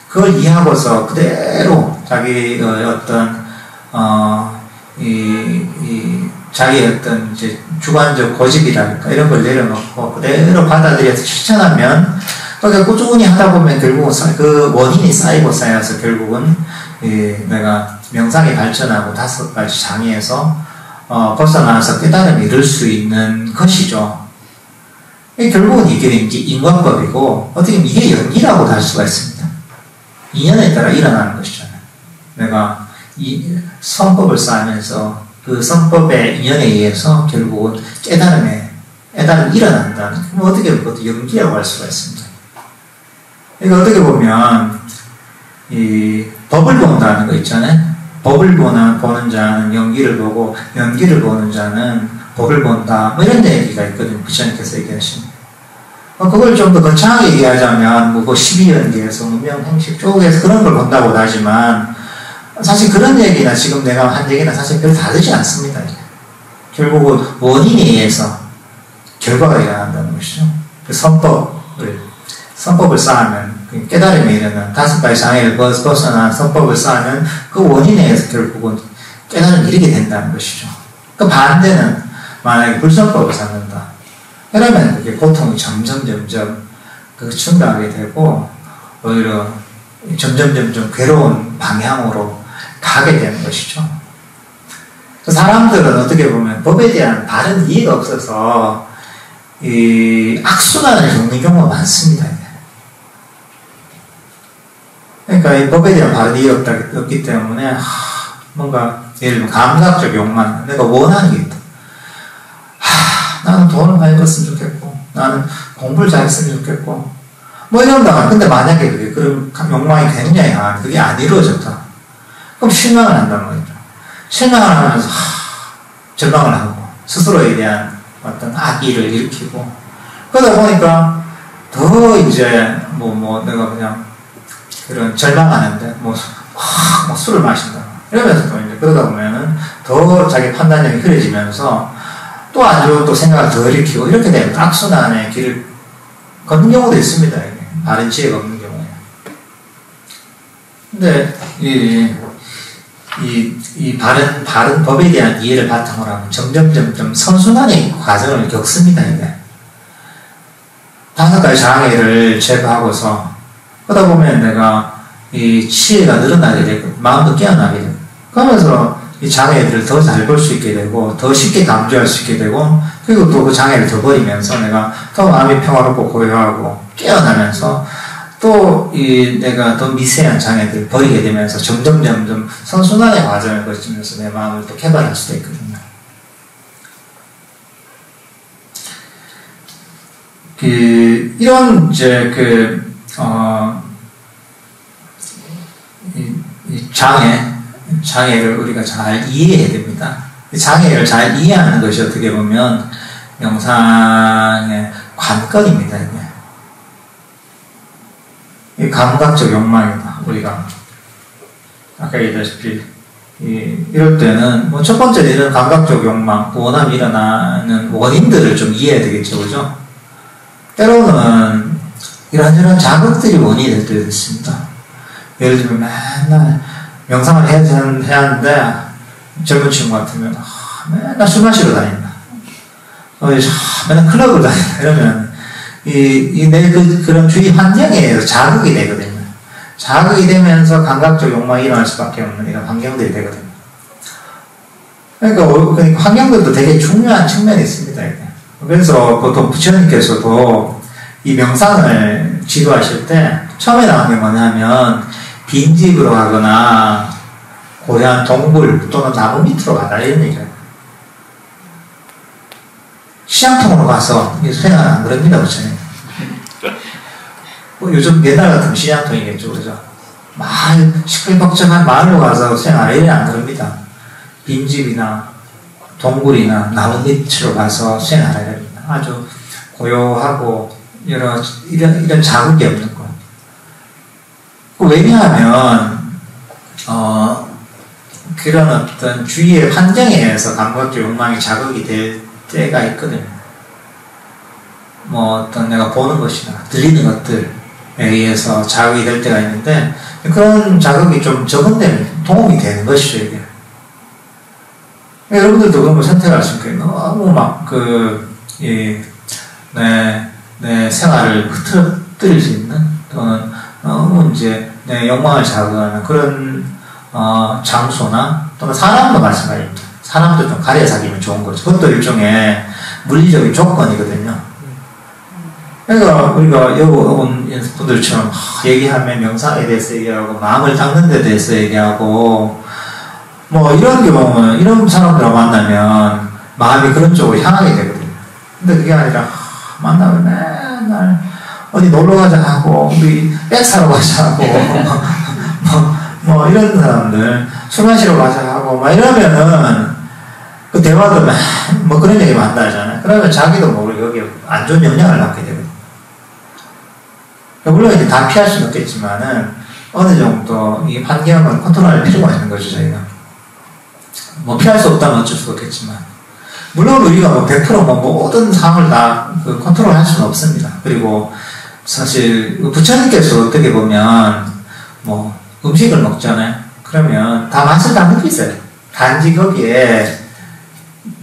그걸 이해하고서 그대로 자기의 어떤, 자기의 어떤 이제 주관적 고집이랄까 이런 걸 내려놓고 그대로 받아들여서 실천하면 그러니까 꾸준히 하다 보면 결국은 그 원인이 쌓여서 결국은 내가 명상이 발전하고 5가지 장애에서 벗어나서 깨달음을 이룰 수 있는 것이죠. 결국은 이게 이제 인과법이고 어떻게 보면 이게 연기라고도 할 수가 있습니다. 인연에 따라 일어나는 것이잖아요. 내가 이 성법을 쌓으면서 그 성법의 인연에 의해서 결국은 깨달음이 일어난다는, 그럼 어떻게 보면 그것도 연기라고 할 수가 있습니다. 그러니까 어떻게 보면 이 법을 본다는 거 있잖아요. 법을 보는 자는 연기를 보고 연기를 보는 자는 법을 본다. 뭐 이런 얘기가 있거든요. 부처님께서 얘기하신. 그걸 좀 더 거창하게 얘기하자면 뭐 12연계에서 무명행식 쪽에서 그런 걸 본다고 하지만 사실 그런 얘기나 지금 내가 한 얘기나 사실 별로 다르지 않습니다. 결국은 원인에 의해서 결과가 일어난다는 것이죠. 그 선법을 쌓으면 깨달음이 일어나는 5가지 장애를 벗어난 선법을 쌓으면 그 원인에 의해서 결국은 깨달음이 이르게 된다는 것이죠. 그 반대는 만약에 불선법을 쌓는다. 그러면 그게 고통이 점점 증가하게 되고 오히려 점점 괴로운 방향으로 가게 되는 것이죠. 사람들은 어떻게 보면 법에 대한 바른 이해가 없어서 이 악순환을 겪는 경우가 많습니다. 그러니까 이 법에 대한 바른 이해가 없기 때문에 뭔가 예를 들면 감각적 욕망, 내가 원하는 게 있다. 나는 돈을 많이 벌었으면 좋겠고 나는 공부를 잘했으면 좋겠고 뭐 이런다. 근데 만약에 그게 그런 욕망이 굉장히 강한 그게 안 이루어졌다. 그럼 실망을 한단 말이죠. 실망을 하면서 절망을 하고 스스로에 대한 어떤 악의를 일으키고 그러다 보니까 더 이제 내가 그냥 그런 절망하는데 술을 마신다. 이러면서 또 이제 그러다 보면은 더 자기 판단력이 흐려지면서 또 안 좋은 또 생각을 더 일으키고 이렇게 되면 악순환의 길을 걷는 경우도 있습니다. 이게. 바른 지혜가 없는 경우에. 근데 이 바른 법에 대한 이해를 바탕으로 하면 점점 선순환의 과정을 겪습니다. 이게. 5가지 장애를 제거하고서 그러다 보면 내가 이 지혜가 늘어나게 되고 마음도 깨어나게 되고 그러면서 이 장애들을 더 잘 볼 수 있게 되고 더 쉽게 감주할 수 있게 되고 그리고 또 그 장애를 더 버리면서 내가 더 마음이 평화롭고 고요하고 깨어나면서 또 내가 더 미세한 장애들을 버리게 되면서 점점 선순환의 과정을 거치면서 내 마음을 또 개발할 수도 있거든요. 이런 장애를 우리가 잘 이해해야 됩니다. 장애를 잘 이해하는 것이 어떻게 보면 명상의 관건입니다. 이 감각적 욕망이다. 우리가 아까 얘기했다시피 이럴 때는 첫 번째는 이런 감각적 욕망, 원함이 일어나는 원인들을 좀 이해해야 되겠죠, 그죠? 때로는 이런저런 자극들이 원인이 될 때도 있습니다. 예를 들면 맨날 명상을 해야 하는데 젊은 친구 같으면 맨날 술 마시러 다닌다. 맨날 클럽을 다닌다. 이러면 내 그런 주위 환경에 의해서 자극이 되거든요. 자극이 되면서 감각적 욕망이 일어날 수밖에 없는 이런 환경들이 되거든요. 그러니까 환경들도 되게 중요한 측면이 있습니다. 그래서 보통 부처님께서도 이 명상을 지도하실 때 처음에 나온 게 뭐냐면 빈집으로 가거나 고요한 동굴 또는 나무 밑으로 가라 이런 얘기예요. 시장통으로 가서 생활 안 그럽니다, 부처님. 요즘 옛날 같으면 시장통이겠죠, 그죠? 마을, 시끌벅적한 마을로 가서 생활 이래 안 그럽니다. 빈집이나 동굴이나 나무 밑으로 가서 생활해야 됩니다. 아주 고요하고 이런 자극이 없는 거. 왜냐하면 그런 어떤 주위의 환경에 의해서 감각적 욕망이 자극이 될 때가 있거든요. 뭐 어떤 내가 보는 것이나 들리는 것들에 의해서 자극이 될 때가 있는데 그런 자극이 좀 적응되면 도움이 되는 것이죠, 이게. 여러분들도 그런 걸 선택할 수 있겠네요. 너무 막 내 생활을 흐트러뜨릴 수 있는 또는 너무 이제 내 욕망을 자극하는 그런 장소나 또는 사람도 마찬가지입니다. 사람도 좀 가려 사귀면 좋은 거죠. 그것도 일종의 물리적인 조건이거든요. 그러니까 우리가 여기 온 분들처럼 얘기하면 명상에 대해서 얘기하고 마음을 닦는 데 대해서 얘기하고 뭐 이런 경우는 이런 사람들을 만나면 마음이 그런 쪽으로 향하게 되거든요. 근데 그게 아니라 만나면 맨날 어디 놀러 가자 하고 우리 백 사러 가자 하고 뭐 이런 사람들 술 마시러 가자 하고 막 이러면은 그 대화도 뭐 그런 얘기 만나잖아요. 그러면 자기도 모르게 여기 안 좋은 영향을 받게 되거든요. 물론 이제 다 피할 수는 없겠지만은 어느 정도 이 환경을 컨트롤할 필요가 있는 거죠, 저희가. 뭐 피할 수 없다면 어쩔 수 없겠지만. 물론 우리가 뭐 100% 모든 상황을 다 컨트롤 할 수는 없습니다. 그리고 사실 부처님께서 어떻게 보면 뭐 음식을 먹잖아요. 그러면 다 맛을 다 느끼세요. 단지 거기에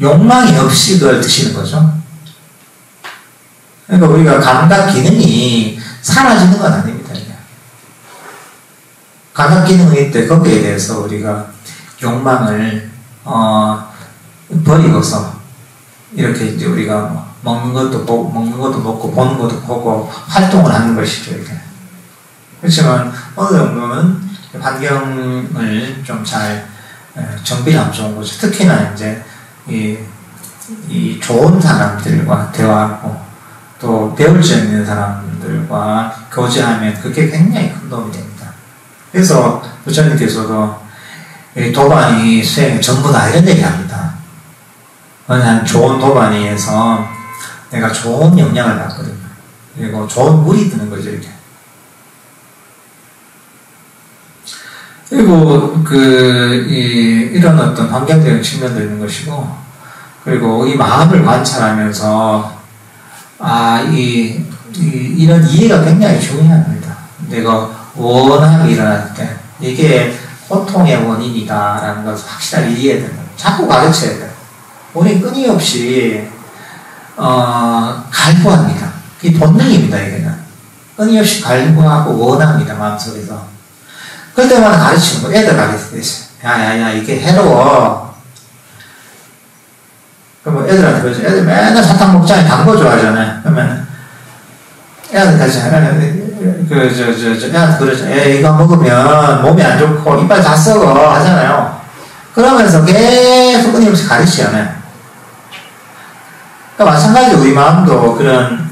욕망이 없이 그걸 드시는 거죠. 그러니까 우리가 감각 기능이 사라지는 건 아닙니다. 이게. 감각 기능이 있대 거기에 대해서 우리가 욕망을 버리고서 이렇게 이제 우리가 먹는 것도 먹고 보는 것도 보고 활동을 하는 것이죠. 이게. 그렇지만 어느 정도는 환경을 좀 잘 정비를 하면 좋은 거죠. 특히나 이제 이 좋은 사람들과 대화하고 또 배울 수 있는 사람들과 교제하면 그게 굉장히 큰 도움이 됩니다. 그래서 부처님께서도 도반이 수행의 전부다 이런 얘기 합니다. 난 좋은 도반이에서 내가 좋은 영향을 받거든요. 그리고 좋은 물이 드는 거죠, 이렇게. 그리고 이런 어떤 환경적인 측면도 있는 것이고, 그리고 이 마음을 관찰하면서 이런 이해가 굉장히 중요합니다. 내가 원함이 일어날 때 이게 고통의 원인이다라는 것을 확실하게 이해해야 된다. 자꾸 가르쳐야 돼요. 우리 끊임없이 갈구합니다. 이게 본능입니다. 이게는 끊임없이 갈구하고 원합니다. 마음속에서. 그럴 때마다 가르치는 거. 애들 가르치듯이 야야야 이게 해로워. 그럼 애들한테 그러죠. 애들 맨날 사탕 먹자니 단 거 좋아하잖아요. 그러면 애한테 애한테 그러죠. 이거 먹으면 몸이 안 좋고 이빨 다 썩어 하잖아요. 그러면서 계속 끊임없이 가르치잖아요. 그러니까 마찬가지로 우리 마음도 그런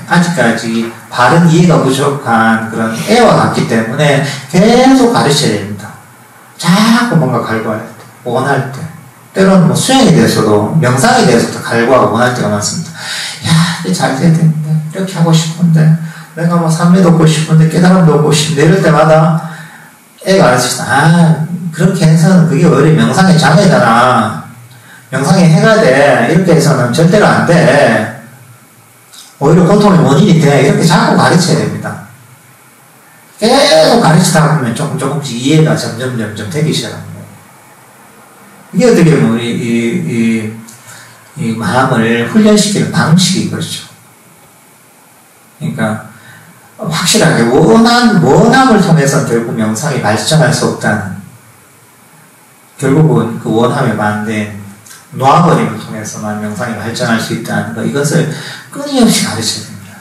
아직까지 바른 이해가 부족한 그런 애와 같기 때문에 계속 가르쳐야 됩니다. 자꾸 뭔가 갈구할 때, 원할 때, 때로는 뭐 수행에 대해서도, 명상에 대해서도 갈구하고 원할 때가 많습니다. 이게 잘 돼야 되는데, 이렇게 하고 싶은데, 내가 뭐 삼매도 얻고 싶은데, 깨달음도 얻고 싶은데, 이럴 때마다 애가 가르치시다. 그렇게 해서는 그게 오히려 명상의 장애잖아. 명상에 해가 돼. 이렇게 해서는 절대로 안 돼. 오히려 고통의 원인이 돼. 이렇게 자꾸 가르쳐야 됩니다. 계속 가르치다 보면 조금씩 이해가 점점 되기 시작합니다. 이게 어떻게 보면 우리 이 마음을 훈련시키는 방식이 그렇죠. 그러니까 확실하게 원함을 통해서 결국 명상이 발전할 수 없다는, 결국은 그 원함에 반대인 놓아버림을 통해서만 명상이 발전할 수 있다는 거, 이것을 끊임없이 가르쳐야 됩니다.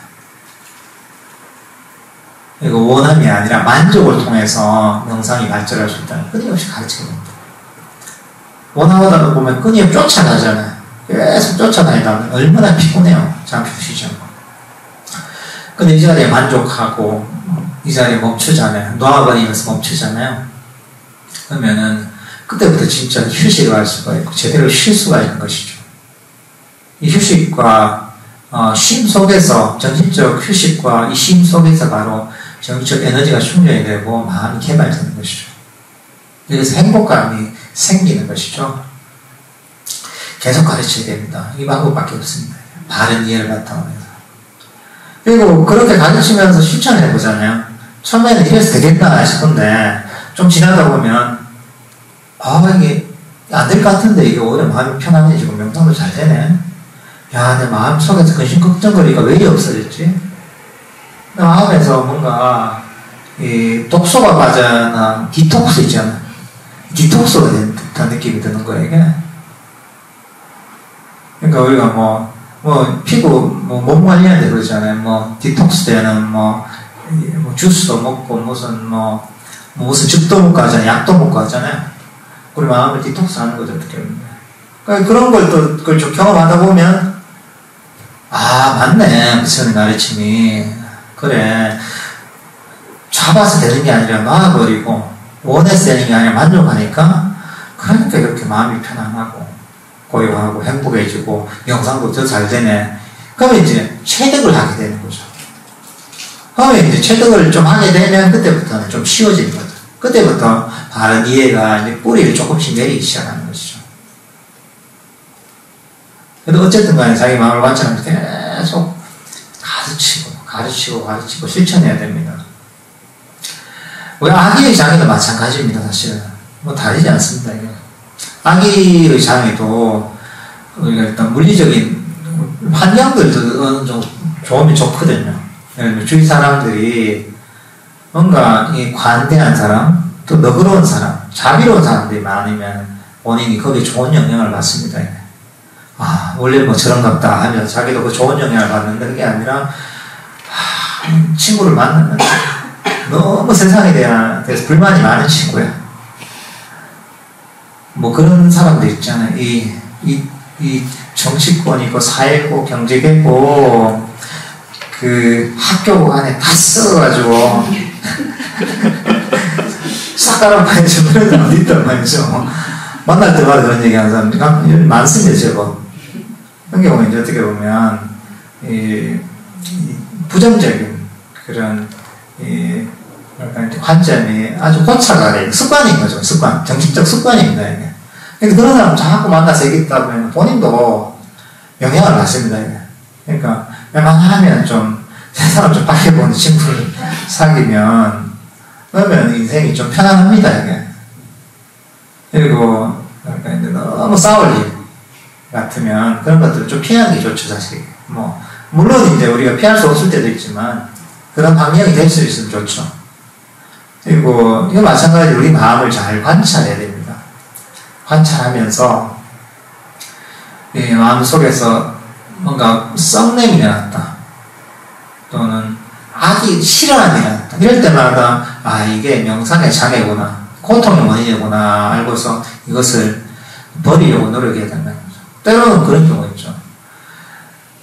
이거 원함이 아니라 만족을 통해서 명상이 발전할 수 있다는 거 끊임없이 가르쳐야 됩니다. 원하다 보면 끊임없이 쫓아가잖아요. 계속 쫓아다니다 보면 얼마나 피곤해요. 잠시 쉬죠. 근데 이 자리에 만족하고 이 자리에 멈추잖아요. 놓아버리면서 멈추잖아요. 그러면은 그때부터 진짜 휴식을 할 수가 있고 제대로 쉴 수가 있는 것이죠. 이 휴식과 쉼 속에서, 정신적 휴식과 이 쉼 속에서 바로 정신적 에너지가 충전이 되고 마음이 개발되는 것이죠. 그래서 행복감이 생기는 것이죠. 계속 가르쳐야 됩니다. 이 방법밖에 없습니다. 바른 이해를 바탕으로 해서. 그리고 그렇게 가르치면서 실천해 보잖아요. 처음에는 이래서 되겠나 싶은데 좀 지나다 보면 이게 안 될 것 같은데 이게 오히려 마음이 편안해지고 명상도 잘 되네. 야, 내 마음 속에서 근심 걱정거리가 왜 이리 없어졌지? 내 마음에서 뭔가 이 독소가 빠져나 디톡스 있잖아. 디톡스가 된 듯한 느낌이 드는 거예요, 이게. 그러니까 우리가 피부, 몸 관리하는데 그러잖아요. 디톡스 되는, 주스도 먹고, 무슨 즙도 먹고 하잖아요. 약도 먹고 하잖아요. 우리 마음을 디톡스 하는 거죠, 어떻게 보면. 그러니까 그런 걸 또, 그걸 좀 경험하다 보면, 맞네. 부처님 가르침이. 그래. 잡아서 되는 게 아니라 놔버리고, 원해서 되는 게 아니라 만족하니까, 그러니까 이렇게 마음이 편안하고, 고요하고 행복해지고 명상도 더 잘 되네. 그러면 이제 체득을 하게 되는 거죠. 그러면 이제 체득을 좀 하게 되면 그때부터는 좀 쉬워지는 거죠. 그때부터 바른 이해가 이제 뿌리를 조금씩 내리기 시작하는 것이죠. 그래도 어쨌든 간에 자기 마음을 관찰하면서 계속 가르치고 실천해야 됩니다. 우리 아기의 장애도 마찬가지입니다. 사실은 다르지 않습니다. 이게. 아기의 장애도 우리가 일단 물리적인 환경들도 어느 정도 좋으면 좋거든요. 예를 들면 주위 사람들이 뭔가 관대한 사람, 또 너그러운 사람, 자비로운 사람들이 많으면 본인이 거기에 좋은 영향을 받습니다. 원래 저런갑다 하면 자기도 그 좋은 영향을 받는데 그게 아니라 친구를 만났는데 너무 세상에 대해서 불만이 많은 친구야. 그런 사람들 있잖아요. 이 정치권이 있고, 사회고, 경제계고, 그 학교 안에 다 썩어가지고, 싹 깔아봐야죠. 그런 사람 어디 있단 말이죠. 만날 때마다 그런 얘기 하는 사람 많습니다, 제법. 그런 경우는 이제 어떻게 보면, 부정적인 그런, 관점이 아주 고착화가 돼요. 습관인 거죠. 습관. 정신적 습관입니다. 이게. 근데 그런 사람 자꾸 만나서 얘기했다 보면 본인도 영향을 받습니다. 이게. 그러니까 웬만하면 좀 세상을 좀 밝게 보는 친구를 사귀면 그러면 인생이 좀 편안합니다. 이게. 그리고 너무 싸울 일 같으면 그런 것들을 좀 피하는 게 좋죠. 사실. 물론 이제 우리가 피할 수 없을 때도 있지만 그런 방향이 될 수 있으면 좋죠. 그리고 이거 마찬가지로 우리 마음을 잘 관찰해야 됩니다. 관찰하면서 마음 속에서 뭔가 썩냄이 일어났다. 또는 싫어함이 일어났다. 이럴 때마다 이게 명상의 장애구나. 고통의 원인이구나 알고서 이것을 버리려고 노력해야 된다는 거죠. 때로는 그런 경우 있죠.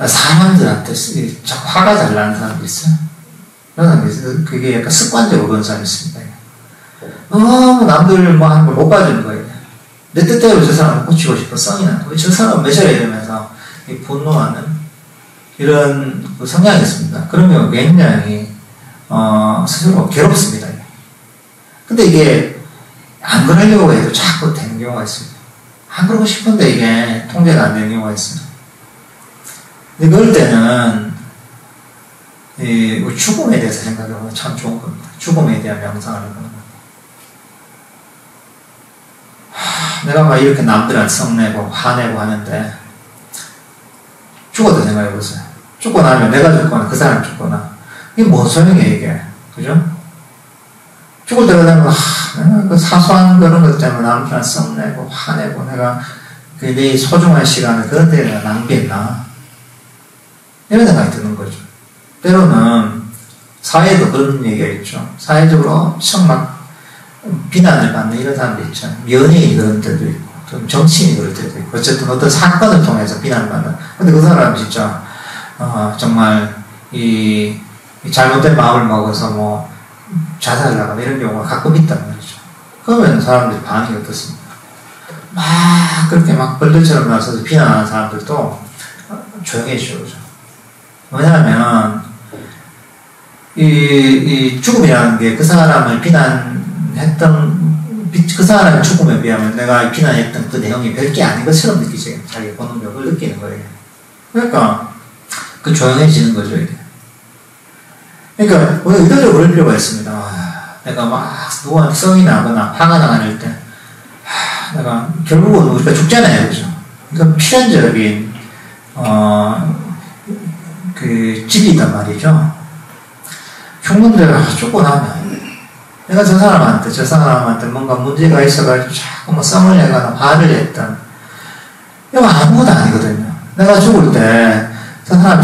사람들한테 자꾸 화가 잘 나는 사람도 있어요. 그게 약간 습관적으로 그런 사람이 있습니다. 남들 하는 걸 못 봐주는 거예요. 내 뜻대로 저 사람을 고치고 싶어 성이 나고 저 사람은 왜 저래 이러면서 분노하는 이런 성향이 있습니다. 그런 경우 굉장히 스스로 괴롭습니다. 근데 이게 안 그러려고 해도 자꾸 되는 경우가 있습니다. 안 그러고 싶은데 이게 통제가 안 되는 경우가 있습니다. 근데 그럴 때는 죽음에 대해서 생각해보면 참 좋은 겁니다. 죽음에 대한 명상을 해보는 겁니다. 내가 이렇게 남들한테 성내고 화내고 하는데 죽어도 생각해보세요. 죽고 나면 내가 죽거나 그 사람이 죽거나 이게 뭔 소용이야, 이게. 그죠? 죽을 때가 되면, 내가 그 사소한 그런 것 때문에 남편한테 썩내고, 화내고, 내가 내 소중한 시간을 그런 데 내가 낭비했나? 이런 생각이 드는 거죠. 때로는, 사회에도 그런 얘기가 있죠. 사회적으로 엄청 막 비난을 받는 이런 사람들 있죠. 연예인이 그런 때도 있고, 또 정치인이 그럴 때도 있고, 어쨌든 어떤 사건을 통해서 비난을 받는. 근데 그 사람은 진짜, 정말, 잘못된 마음을 먹어서 뭐, 자살을 하거나 이런 경우가 가끔 있단 말이죠. 그러면 사람들이 반응이 어떻습니까? 막, 그렇게 막 벌들처럼 나서서 비난하는 사람들도 조용해지죠. 왜냐하면, 이 죽음이라는 게 그 사람을 비난했던, 그 사람의 죽음에 비하면 내가 비난했던 그 내용이 별게 아닌 것처럼 느끼지. 자기 본능력을 느끼는 거예요. 그러니까, 그 조용해지는 거죠, 이게. 그러니까, 우리가 의도적으로 그럴 필요가 있습니다. 내가 막 누구한테 성이 나거나 화가 나갈 때, 내가, 결국은 우리가 죽잖아요, 그죠? 그러니까 필연적인, 그, 진리단 말이죠. 죽는데 죽고 나면, 내가 저 사람한테 뭔가 문제가 있어가지고 자꾸 뭐 썸을 내거나 화를 냈던, 이거 아무것도 아니거든요. 내가 죽을 때, 저 사람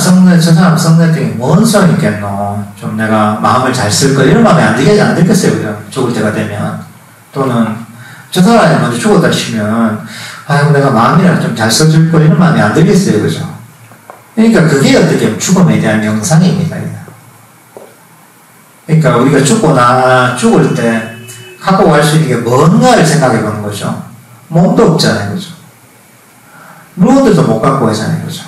성내등이 뭔 소용이 있겠노? 좀 내가 마음을 잘 쓸 거, 이런 마음이 안 들겠어요, 그죠? 죽을 때가 되면. 또는, 저 사람이 먼저 죽었다 치면, 아이고, 내가 마음이라 좀 잘 써줄 거, 이런 마음이 안 들겠어요, 그죠? 그러니까 그게 어떻게 보면 죽음에 대한 명상입니다, 이게. 그러니까 우리가 죽을 때 갖고 갈 수 있는 게 뭔가를 생각해 보는 거죠. 몸도 없잖아요, 그죠? 물건들도 못 갖고 가잖아요, 그죠?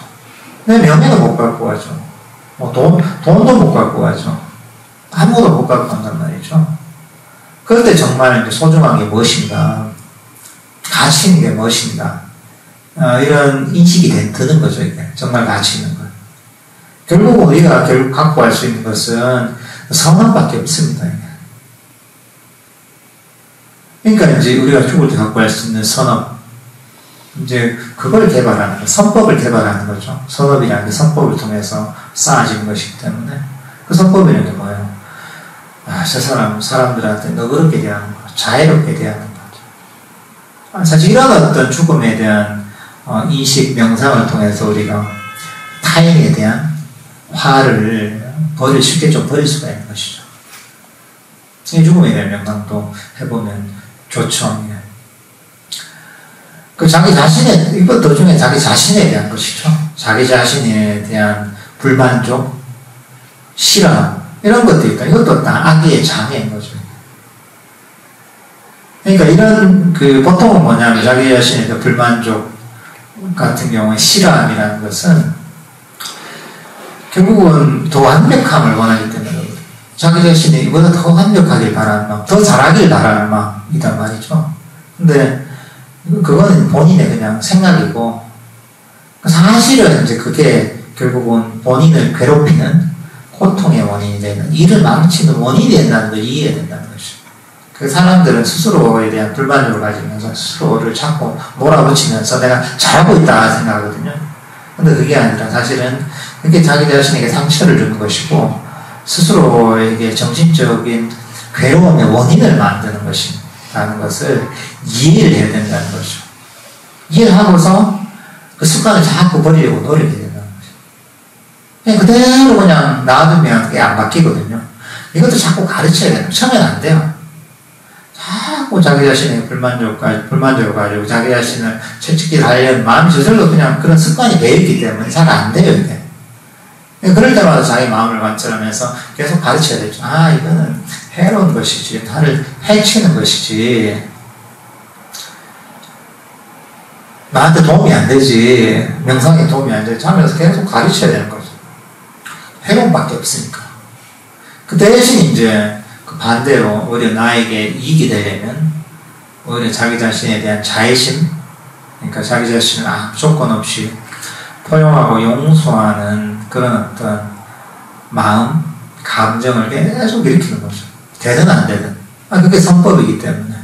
내 명예도 못 갖고 가죠. 뭐 돈도 못 갖고 가죠. 아무것도 못 갖고 간단 말이죠. 그럴 때 정말 이제 소중한 게 무엇인가, 가치 있는 게 무엇인가, 이런 인식이 드는 거죠, 이게. 정말 가치 있는 것. 결국 우리가 갖고 갈 수 있는 것은 선언밖에 없습니다, 이게. 그러니까 이제 우리가 죽을 때 갖고 갈 수 있는 선언, 이제 그걸 개발하는 거, 선법을 개발하는 거죠. 선업이라는 게 선법을 통해서 쌓아지는 것이기 때문에 그 선법이라는 게 뭐예요? 저 사람들한테 너그럽게 대하는 거, 자애롭게 대하는 거죠. 사실 이런 어떤 죽음에 대한 인식, 명상을 통해서 우리가 타인에 대한 화를 쉽게 좀 버릴 수가 있는 것이죠. 이 죽음에 대한 명상도 해보면 좋죠. 그 자기 자신의, 이것 도중에 자기 자신에 대한 것이죠. 자기 자신에 대한 불만족, 실험, 이런 것도 있다. 이것도 다 악의 장애인 거죠. 그러니까 이런, 보통은 뭐냐면 자기 자신에 대한 불만족 같은 경우에 실험이라는 것은 결국은 더 완벽함을 원하기 때문에 자기 자신이 이보다 더 완벽하길 바라는 마음, 더 잘하길 바라는 마음이단 말이죠. 근데 그거는 본인의 그냥 생각이고, 사실은 이제 그게 결국은 본인을 괴롭히는 고통의 원인이 되는, 일을 망치는 원인이 된다는 걸 이해해야 된다는 것이죠. 그 사람들은 스스로에 대한 불만족을 가지면서 스스로를 자꾸 몰아붙이면서 내가 잘하고 있다 생각하거든요. 근데 그게 아니라 사실은 그게 자기 자신에게 상처를 주는 것이고, 스스로에게 정신적인 괴로움의 원인을 만드는 것이라는 것을 이해를 해야 된다는 거죠. 이해를 하고서 그 습관을 자꾸 버리려고 노력해야 된다는 거죠. 그냥 그대로 그냥 놔두면 그게 안 바뀌거든요. 이것도 자꾸 가르쳐야 돼요. 처음엔 안 돼요. 자꾸 자기 자신의 불만족을 가지고 자기 자신을 채찍질 하려는 마음이 저절로 그냥 그런 습관이 배어있기 때문에 잘 안 돼요, 이게. 그럴 때마다 자기 마음을 관찰하면서 계속 가르쳐야 되죠. 이거는 해로운 것이지, 나를 해치는 것이지, 나한테 도움이 안 되지, 명상에 도움이 안 되지 하면서 계속 가르쳐야 되는 거죠. 해로움밖에 없으니까. 그 대신 이제 그 반대로 오히려 나에게 이익이 되려면 오히려 자기 자신에 대한 자애심, 그러니까 자기 자신을 조건 없이 포용하고 용서하는 그런 어떤 마음, 감정을 계속 일으키는 거죠. 되든 안 되든. 그게 선법이기 때문에.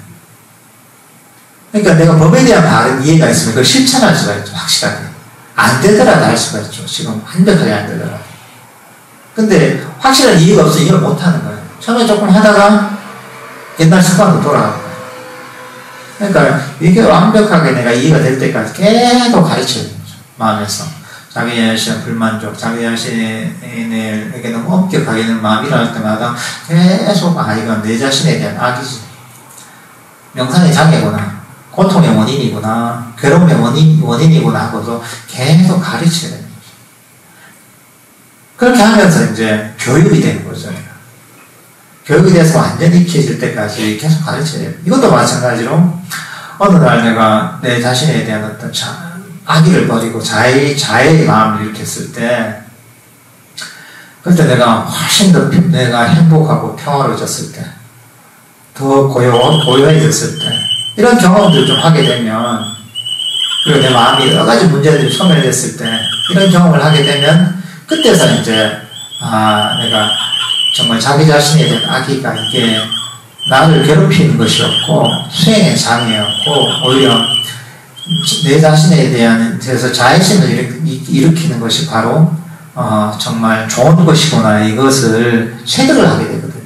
그러니까 내가 법에 대한 바른 이해가 있으면 그걸 실천할 수가 있죠. 확실하게. 안 되더라도 할 수가 있죠. 지금 완벽하게 안 되더라도. 근데 확실한 이해가 없어 이해를 못하는 거예요. 처음에 조금 하다가 옛날 습관으로 돌아가고. 그러니까 이게 완벽하게 내가 이해가 될 때까지 계속 가르쳐야 되는 거죠. 마음에서. 자기 자신의 불만족, 자기 자신에게 너무 엄격하게 있는 마음이 일어날 때마다 계속 이건 내 자신에 대한 악이지. 명상의 장애구나. 고통의 원인이구나. 괴로움의 원인이구나 하고도 계속 가르쳐야 되는 거죠. 그렇게 하면서 이제 교육이 되는 거죠. 교육이 돼서 완전히 익혀질 때까지 계속 가르쳐야 돼요. 이것도 마찬가지로 어느 날 내가 내 자신에 대한 어떤 악의를 버리고 자애의 마음을 일으켰을 때, 그때 내가 훨씬 더 내가 행복하고 평화로워졌을 때, 더 고요해졌을 때, 이런 경험들을 좀 하게 되면, 그리고 내 마음이 여러 가지 문제들이 소멸됐을 때, 이런 경험을 하게 되면, 그때서 이제, 내가 정말 자기 자신에 대한 악의가 이게 나를 괴롭히는 것이었고, 수행의 장애였고, 오히려 내 자신에 대한 데서 자애심을 일으키는 것이 바로 정말 좋은 것이구나 이것을 체득을 하게 되거든요.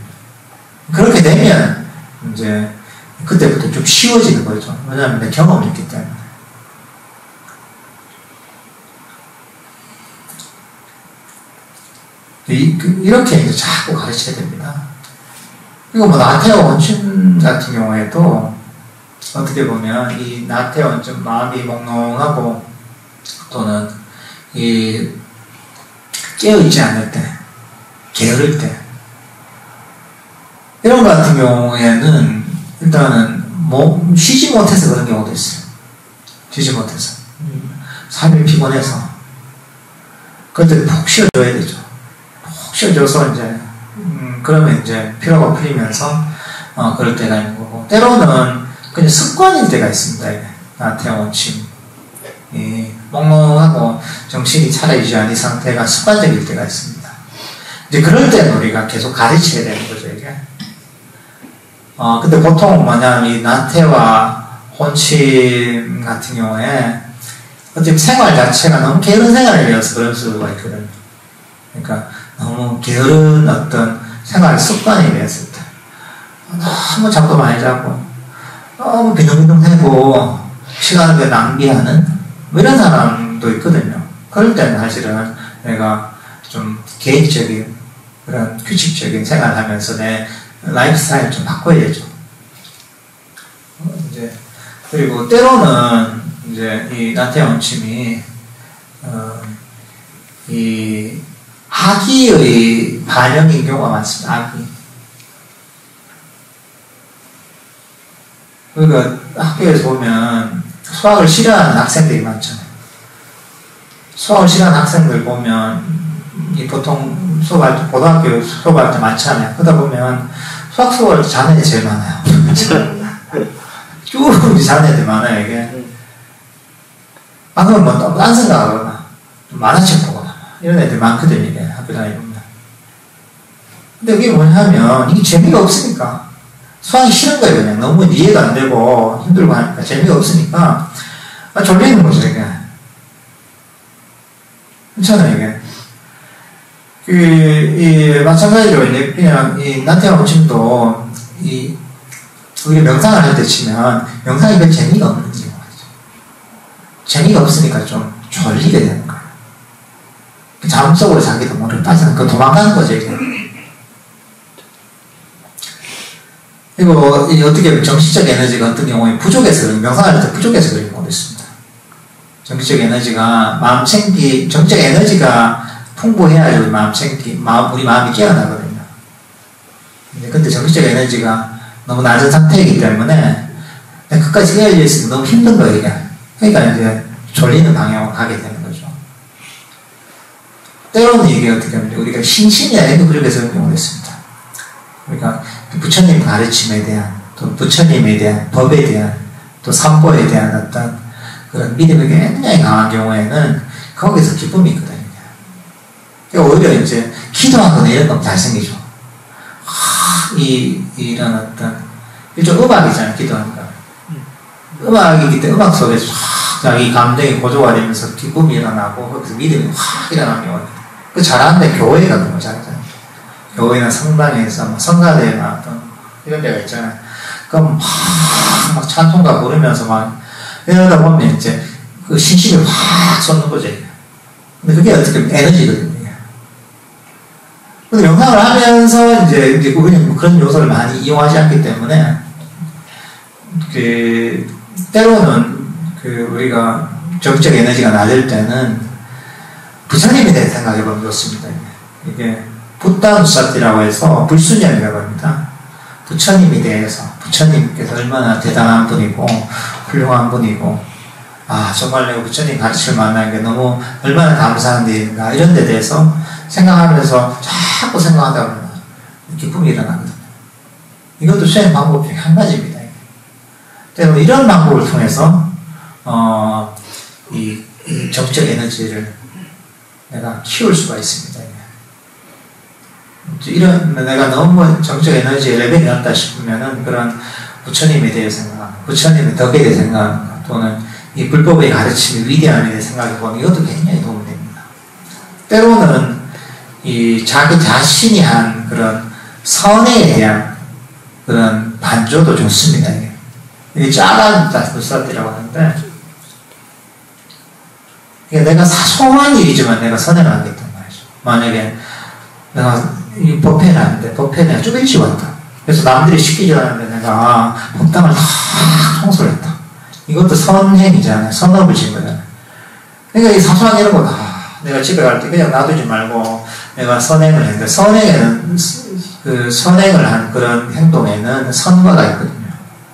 그렇게 되면 이제 그때부터 좀 쉬워지는 거죠. 왜냐하면 내 경험이 있기 때문에. 이렇게 이제 자꾸 가르쳐야 됩니다. 그리고 뭐 나태와 원심 같은 경우에도 어떻게 보면 이 나태와 좀 마음이 몽롱하고 또는 이 깨어있지 않을 때, 게으를 때 이런 것 같은 경우에는 일단은 쉬지 못해서 그런 경우도 있어요. 쉬지 못해서 삶이 피곤해서 그때 푹 쉬어줘야 되죠. 푹 쉬어줘서 이제 그러면 이제 피로가 풀리면서 그럴 때가 있는 거고, 때로는 그냥 습관일 때가 있습니다. 나태와 원심. 몽롱하고 정신이 차려지지 않은 이 상태가 습관적일 때가 있습니다. 이제 그럴 때는 우리가 계속 가르쳐야 되는 거죠, 이게. 근데 보통 뭐냐면 이 나태와 원심 같은 경우에 어쨌든 생활 자체가 너무 게으른 생활이라서 그럴 수가 있거든요. 그러니까 너무 게으른 어떤 생활 습관이 되었을 때 너무 잠도 많이 자고 너무 비둥비둥하고 시간을 낭비하는 뭐 이런 사람도 있거든요. 그럴 때는 사실은 내가 좀 개인적인 그런 규칙적인 생활을 하면서 내 라이프 스타일을 좀 바꿔야 되죠. 이제 그리고 때로는 이제 이 나태와 원심이 이 악의의 반영인 경우가 많습니다. 악의. 그러니까 학교에서 보면 수학을 싫어하는 학생들이 많잖아요. 수학을 싫어하는 학생들 보면 보통 수업할 때, 고등학교 수업할 때 많잖아요. 그러다 보면 수학 수업할 때 자는 애들이 제일 많아요. 쭉 자는 애들이 많아요, 이게. 그러면 뭐 딴 생각하거나 만화책 보거나 이런 애들이 많거든요, 이게 학교 다니면. 근데 이게 뭐냐면 이게 재미가 없으니까. 수학이 싫은 거예요, 그냥. 너무 이해가 안 되고 힘들고 하니까 재미가 없으니까 졸리는 거죠, 이게. 괜찮아요, 이게. 마찬가지로 이제 그냥 이 나태와 원심도 우리 명상을 할 때 치면 명상이 별 재미가 없는 경우가 있죠. 재미가 없으니까 좀 졸리게 되는 거예요. 잠 속으로 자기도 모르게 빠지는 그 도망가는 거죠, 이게. 그리고 어떻게 보면 정신적 에너지가 어떤 경우에 부족해서 명상할 때 부족해서 그런 경우도 있습니다. 정신적 에너지가 정신적 에너지가 풍부해야지 우리 우리 마음이 깨어나거든요. 근데 정신적 에너지가 너무 낮은 상태이기 때문에 끝까지 깨어져 있으면 너무 힘든 거예요, 이게. 그러니까 이제 졸리는 방향으로 가게 되는 거죠. 때로는 이게 어떻게 하면 우리가 신신이 아니고 부족해서 그런 경우도 있습니다. 그러니까 부처님 가르침에 대한, 또 부처님에 대한, 법에 대한, 또 삼보에 대한 어떤 그런 믿음이 굉장히 강한 경우에는 거기서 기쁨이 있거든요. 그러니까 오히려 이제 기도하거나 이런 건 잘생기죠. 이런 어떤 일종 음악이잖아요, 기도하는 거. 음악이기 때문에 음악 속에서 자기 감정이 고조가 되면서 기쁨이 일어나고 거기서 믿음이 확 일어나는 경우가 그 잘하는데 교회가 너무 잘하잖아요. 교회나 성당에서 뭐 성가대나 어떤 이런 데가 있잖아요. 그럼 막 찬송가 부르면서 막 이러다 보면 이제 그 신심이 확 솟는 거죠. 근데 그게 어떻게 에너지거든요. 근데 명상을 하면서 이제 우리는 그런 요소를 많이 이용하지 않기 때문에 때로는 우리가 정적 에너지가 낮을 때는 부처님에 대해 생각해 보면 좋습니다. 이게 붓다누사티라고 해서 불순년이라고 합니다. 부처님에 대해서, 부처님께서 얼마나 대단한 분이고 훌륭한 분이고 정말 내가 부처님 가르침을 만나는 게 너무 얼마나 감사한 일인가 이런 데 대해서 생각하면서 자꾸 생각하다 보면 기쁨이 일어나거든요. 이것도 수행 방법 중에 한 가지입니다. 때문에 이런 방법을 통해서 이 정적 에너지를 내가 키울 수가 있습니다. 내가 너무 정적 에너지의 레벨이 낮다 싶으면은 그런 부처님에 대해 생각하는, 부처님의 덕에 대해 생각하는, 또는 이 불법의 가르침이 위대함에 대해 생각해보면 이것도 굉장히 도움이 됩니다. 때로는 이 자기 자신이 한 그런 선행에 대한 그런 반조도 좋습니다. 이게 짜란 불사띠라고 하는데, 이게 내가 사소한 일이지만 내가 선행을 하겠단 말이죠. 만약에 내가 이 법회를 하는데 법회에 내가 좀 일찍 왔다. 그래서 남들이 시키지 않았는데 내가 법당을 다 청소를 했다. 이것도 선행이잖아요. 선업을 지은 거잖아요. 그러니까 이 사소한 이런 거 내가 집에 갈 때 그냥 놔두지 말고 내가 선행을 했는데, 선행에는 그 선행을 한 그런 행동에는 선과가 있거든요.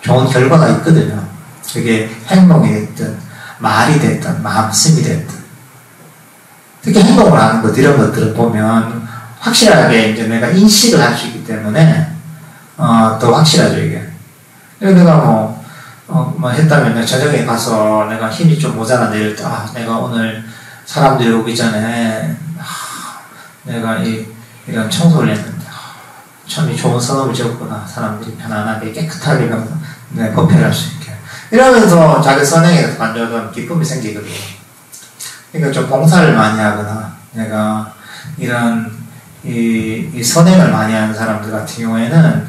좋은 결과가 있거든요. 그게 행동이 됐든 말이 됐든 마음씀이 됐든, 특히 행동을 하는 것 이런 것들을 보면 확실하게 이제 내가 인식을 할 수 있기 때문에 더 확실하죠 이게. 그래서 내가 뭐 했다면 저녁에 가서 내가 힘이 좀 모자라 내릴 때 내가 오늘 사람들이 오기 전에 내가 이런 청소를 했는데 참 이 좋은 선업을 지었구나. 사람들이 편안하게 깨끗하게 내 법회를 할 수 있게. 이러면서 자기 선행에 만족하면 기쁨이 생기거든요. 그러니까 좀 봉사를 많이 하거나 내가 이런 이 선행을 많이 하는 사람들 같은 경우에는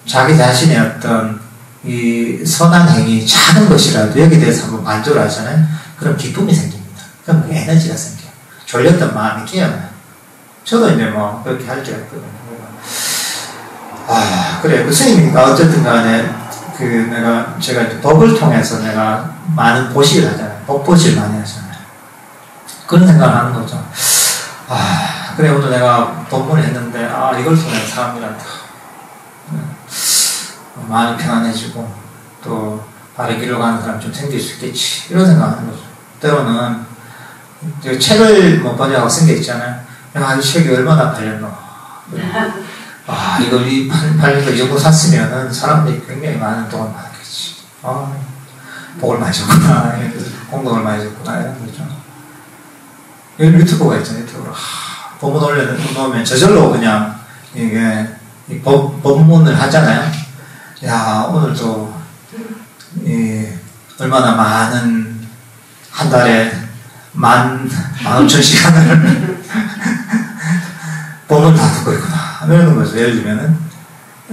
자기 자신의 어떤 이 선한 행위 작은 것이라도 여기에 대해서 한번 만족을 하잖아요. 그럼 기쁨이 생깁니다. 그럼 에너지가 생겨요. 졸렸던 마음이 깨어나요. 저도 이제 뭐 그렇게 할 때가 있거든요. 그래. 그 스님이니까 어쨌든 간에 제가 이제 법을 통해서 내가 많은 보시를 하잖아요. 법보시를 많이 하잖아요. 그런 생각을 하는 거죠. 그래, 오늘 내가 법문을 했는데, 이걸 통해 사람들한테 마음이 편안해지고, 또, 바른 길로 가는 사람이 좀 생길 수 있겠지. 이런 생각을 하는 거죠. 때로는, 책을 뭐 번역하고 쓴 게 있잖아요. 이 책이 얼마나 팔렸노. 이걸 팔려서 이 정도 샀으면은 사람들이 굉장히 많은 돈을 받았겠지. 복을 많이 줬구나. 공덕을 많이 줬구나. 이런 거죠. 여기 유튜브가 있잖아요. 유튜브로. 법문 올려놓으면 저절로 그냥 이게 법문을 하잖아요. 야, 오늘도 얼마나 많은 한 달에 15,000시간을 법문을 다 듣고 있구나. 이러는 거죠. 예를 들면은.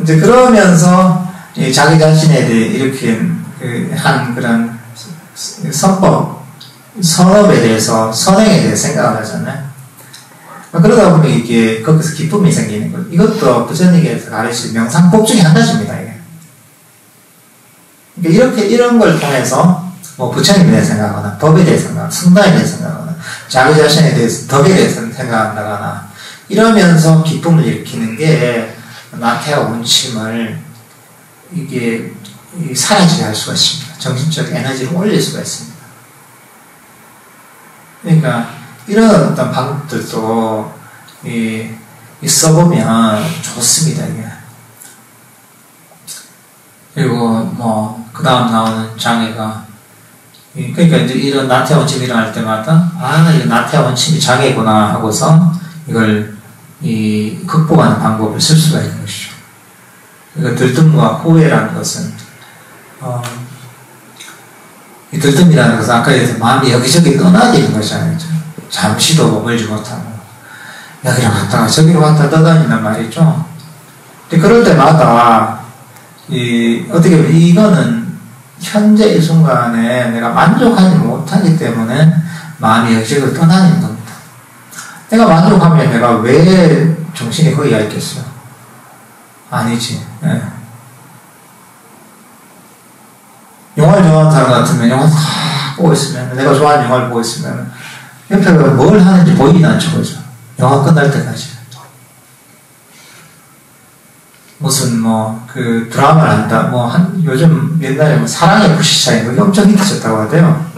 이제 그러면서 자기 자신에 대해 이렇게 한 그런 선업에 대해서, 선행에 대해 생각을 하잖아요. 그러다 보면 이게 거기서 기쁨이 생기는 거예요. 이것도 부처님께서 가르친 명상법 중에 한 가지입니다. 이게. 그러니까 이런 걸 통해서 뭐 부처님에 대해 생각하거나, 법에 대해 생각하거나, 성당에 대해 생각하거나, 자기 자신에 대해서 덕에 대해서 생각한다거나, 이러면서 기쁨을 일으키는 게 나태와 원침을 이게 사라지게 할 수가 있습니다. 정신적 에너지를 올릴 수가 있습니다. 그러니까 이런 어떤 방법들도 써보면 좋습니다. 이게. 그리고 뭐 그 다음 나오는 장애가, 그러니까 이제 이런 나태와 원침이 일어날 때마다 이게 나태와 원침이 장애구나 하고서 이걸 극복하는 방법을 쓸 수가 있는 것이죠. 그러니까 들뜸과 후회라는 것은 이 들뜸이라는 것은 아까 얘기했던 마음이 여기저기 떠나지는 것이 아니죠. 잠시도 머물지 못하고 여기로 갔다가 저기로 갔다 떠다닌단 말이죠. 근데 그럴 때마다 어떻게 보면 이거는 현재 이 순간에 내가 만족하지 못하기 때문에 마음이 여기저기로 떠다니는 겁니다. 내가 만족하면 내가 왜 정신이 거기가 있겠어요? 아니지. 네. 영화를 좋아하는 사람 같으면 영화 다 보고 있으면, 내가 좋아하는 영화를 보고 있으면 옆에 뭘 하는지 보이진 않죠, 그죠? 영화 끝날 때까지. 무슨 드라마를 한다, 요즘 옛날에 사랑의 불시착이 엄청 히트쳤다고 하대요.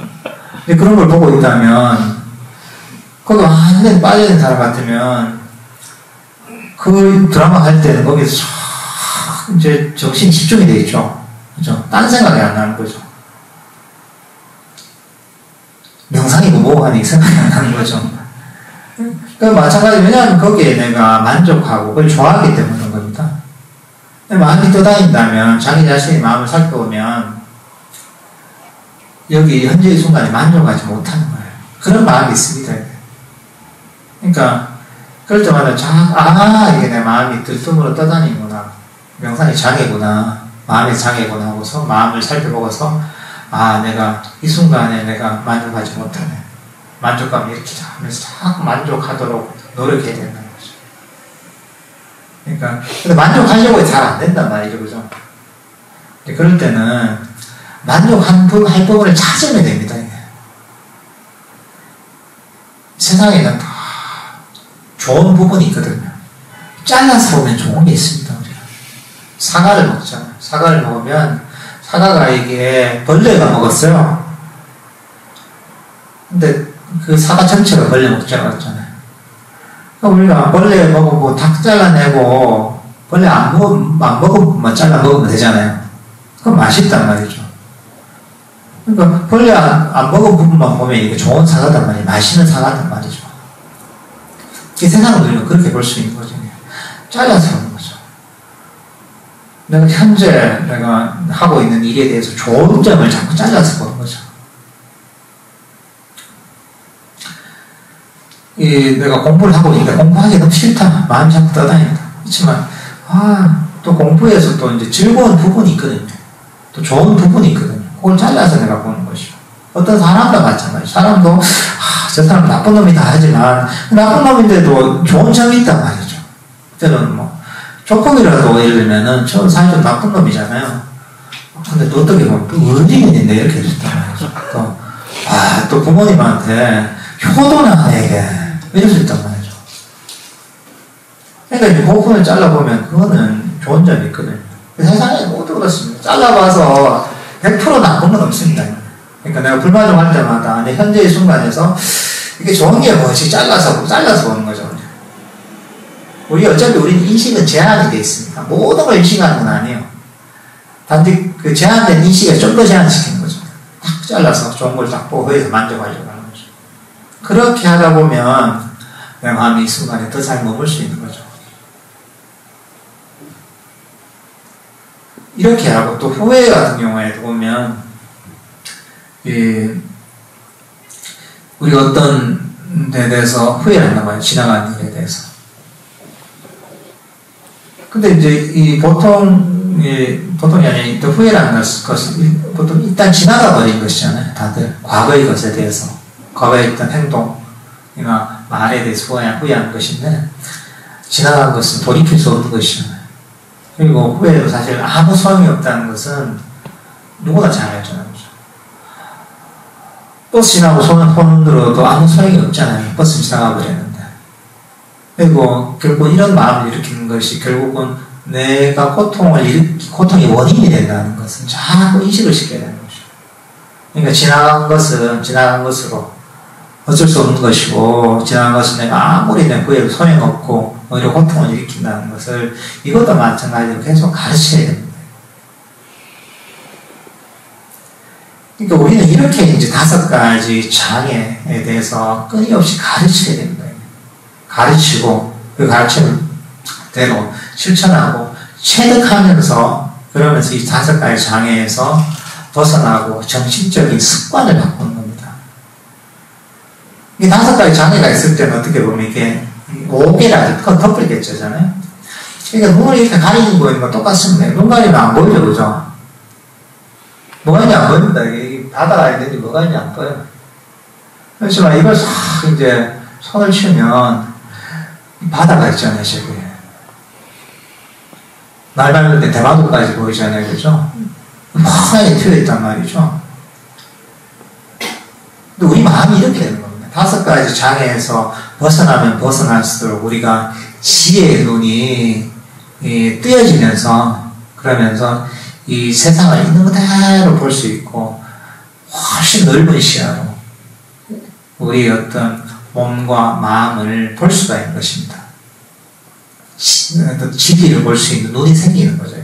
근데 그런 걸 보고 있다면, 거기 완전히 빠져있는 사람 같으면, 그 드라마 할 때는 거기서 이제 정신이 집중이 돼 있죠. 그죠? 딴 생각이 안 나는 거죠. 명상이고 뭐고 하니 생각이 안 나는 거죠. 마찬가지, 왜냐하면 거기에 내가 만족하고 그걸 좋아하기 때문에 그런 겁니다. 마음이 떠다닌다면, 자기 자신의 마음을 살펴보면, 여기 현재 이 순간에 만족하지 못하는 거예요. 그런 마음이 있습니다. 그러니까, 그럴 때마다 이게 내 마음이 들숨으로 떠다니는구나. 명상이 장애구나. 마음의 장애구나 하고서 마음을 살펴보고서, 내가 이 순간에 내가 만족하지 못하네. 만족감을 일으키자 하면서 자꾸 만족하도록 노력해야 된다는 거죠. 그러니까, 근데 만족하려고 잘 안 된단 말이죠, 그죠? 그럴 때는 만족할 부분을 찾으면 됩니다, 이게. 세상에는 다 좋은 부분이 있거든요. 잘라서 보면 좋은 게 있습니다, 우리가. 사과를 먹잖아요. 사과를 먹으면, 사과가 이게 벌레가 먹었어요. 근데 그 사과 전체가 벌레 먹지 않았잖아요. 우리가 벌레 먹고 닭 잘라내고 벌레 안 먹으면 잘라 먹으면 되잖아요. 그럼 맛있단 말이죠. 그러니까 벌레 안 먹은 부분만 보면 이게 좋은 사과단 말이에요. 맛있는 사과단 말이죠. 이 세상을 우리는 그렇게 볼 수 있는 거죠. 잘라서 하는 거죠. 내가 현재 내가 하고 있는 일에 대해서 좋은 점을 자꾸 잘라서 보는 거죠. 내가 공부를 하고 있는데 공부하기 너무 싫다. 마음이 자꾸 떠다닌다. 그렇지만, 또 공부에서 또 이제 즐거운 부분이 있거든요. 또 좋은 부분이 있거든요. 그걸 잘라서 내가 보는 것이죠. 어떤 사람도 마찬가지. 사람도, 저 사람 나쁜 놈이다 하지만, 나쁜 놈인데도 좋은 점이 있단 말이죠. 그때는 조금이라도 예를 들면은, 저 사실 좀 나쁜 놈이잖아요. 근데 또 어떻게 보면 또 은인인데 이렇게 해줬단 말이죠. 또 부모님한테 효도나 내게 이럴 수 있단 말이죠. 그러니까 이제 그 부분을 잘라보면 그거는 좋은 점이 있거든요. 세상에 모두 그렇습니다. 잘라봐서 100% 나쁜 건 없습니다. 그러니까 내가 불만족할 때마다 내 현재의 순간에서 이게 좋은 게 뭐지? 잘라서 보는 거죠. 어차피 우리는 인식은 제한이 되어 있습니다. 모든 걸 인식하는 건 아니에요. 단지 그 제한된 인식에 좀 더 제한시키는 거죠. 딱 잘라서 좋은 걸 딱 보고 거기서 만족하려고 하는 거죠. 그렇게 하다 보면 내 마음이 이 순간에 더 잘 머물 수 있는 거죠. 이렇게 하고 또 후회 같은 경우에 보면 우리가 어떤 데 대해서 후회를 한단 말이에요. 지나간 일에 대해서. 근데 이제 보통이 아니라 또 후회라는 것은 보통 일단 지나가 버린 것이잖아요. 다들 과거의 것에 대해서, 과거에 있던 행동이나 말에 대해서 후회하는 것인데, 지나간 것은 돌이킬 수 없는 것이잖아요. 그리고 후회도 사실 아무 소용이 없다는 것은 누구나 잘 알잖아요. 버스 지나고 손 흔들어도 아무 소용이 없잖아요. 버스 지나가 버렸는데. 그리고 결국 이런 마음을 일으키는 것이 결국은 내가 고통의 원인이 된다는 것은 자꾸 인식을 시켜야 되는 것이죠. 그러니까 지나간 것은 지나간 것으로 어쩔 수 없는 것이고, 지나간 것은 내가 아무리 내 후회도 소용없고 오히려 고통을 일으킨다는 것을 이것도 마찬가지로 계속 가르쳐야 됩니다. 그러니까 우리는 이렇게 이제 5가지 장애에 대해서 끊임없이 가르쳐야 됩니다. 가르치고 그 가르침을 대로 실천하고 체득하면서, 그러면서 이 5가지 장애에서 벗어나고 정신적인 습관을 바꾸는 겁니다. 이 5가지 장애가 있을 때는 어떻게 보면 이게 오개라, 그건 덮리겠죠잖아요. 그러니까 눈을 이렇게 가리는 거니까 똑같습니다. 눈 가리면 안 보이죠, 그죠? 뭐가 있는지 안 보입니다. 이게 바다가 있는지 뭐가 있는지 안 보여요. 그렇지만 이걸 싹 이제 손을 치면 바다가 있잖아요, 저기. 날 밟을 때 대마도까지 보이잖아요, 그죠? 뻔하게 튀어있단 말이죠. 근데 우리 마음이 이렇게 되는 겁니다. 5가지 장애에서 벗어나면 벗어날수록 우리가 지혜의 눈이 뜨여지면서 그러면서 이 세상을 있는 그대로 볼 수 있고 훨씬 넓은 시야로 우리의 어떤 몸과 마음을 볼 수가 있는 것입니다. 지리를 볼 수 있는 눈이 생기는 거죠.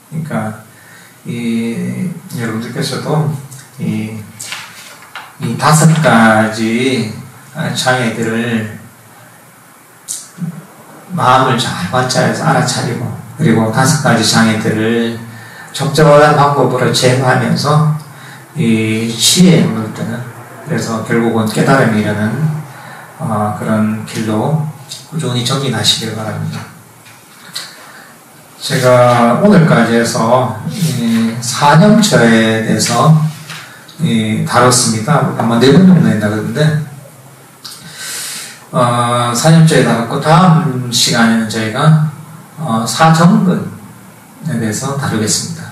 그러니까 여러분들께서도 이 5가지 장애들을 마음을 잘 관찰해서 알아차리고 그리고 5가지 장애들을 적절한 방법으로 제거하면서 이 지혜의 눈을 뜨는 그래서 결국은 깨달음이 이르는 그런 길로 꾸준히 정진하시길 바랍니다. 제가 오늘까지 해서 사념처에 대해서 다뤘습니다. 아마 4번 정도 했나 그런데 사념처에 다뤘고 다음 시간에는 저희가 사정근에 대해서 다루겠습니다.